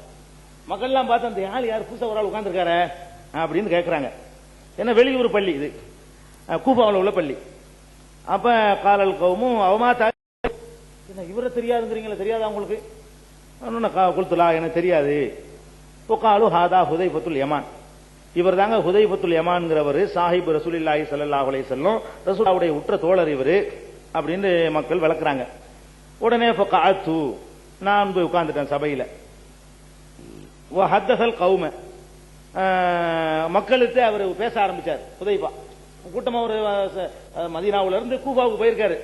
மக்கள் எல்லாம் பார்த்து அந்த ஆள் யார், புதுசா ஒரு ஆள் உட்கார்ந்து இருக்காரு அப்படின்னு கேட்கறாங்க. என்ன வெளியூர் பள்ளி இது, கூபாவில் உள்ள பள்ளி. அப்ப காலல் கவுமும் அவமா இவரை தெரியாதுங்கிறீங்களா, தெரியாதா உங்களுக்கு? குல்துலா எனக்கு தெரியாது. பொக்காலு ஹாதா ஹுதைஃபத்துல் யமான், இவர் தாங்க ஹுதைஃபத்துல் யமான்ங்கிறவர், சாஹிப் ரசூலுல்லாஹி ஸல்லல்லாஹு அலைஹி வஸல்லம், ரசூலுல்லாஹ்வுடைய உற்ற தோழர் இவரு அப்படின்னு மக்கள் விளக்குறாங்க. உடனே ஃபகஅத்து, நான் போய் உட்கார்ந்துட்டேன் சபையில. வஹத்தஸல் கௌம, மக்களுக்கு அவர் பேச ஆரம்பிச்சார். ஹுதைஃபா கூட்டமா ஒரு மதீனாவுல இருந்து கூபாவுக்கு போயிருக்காரு.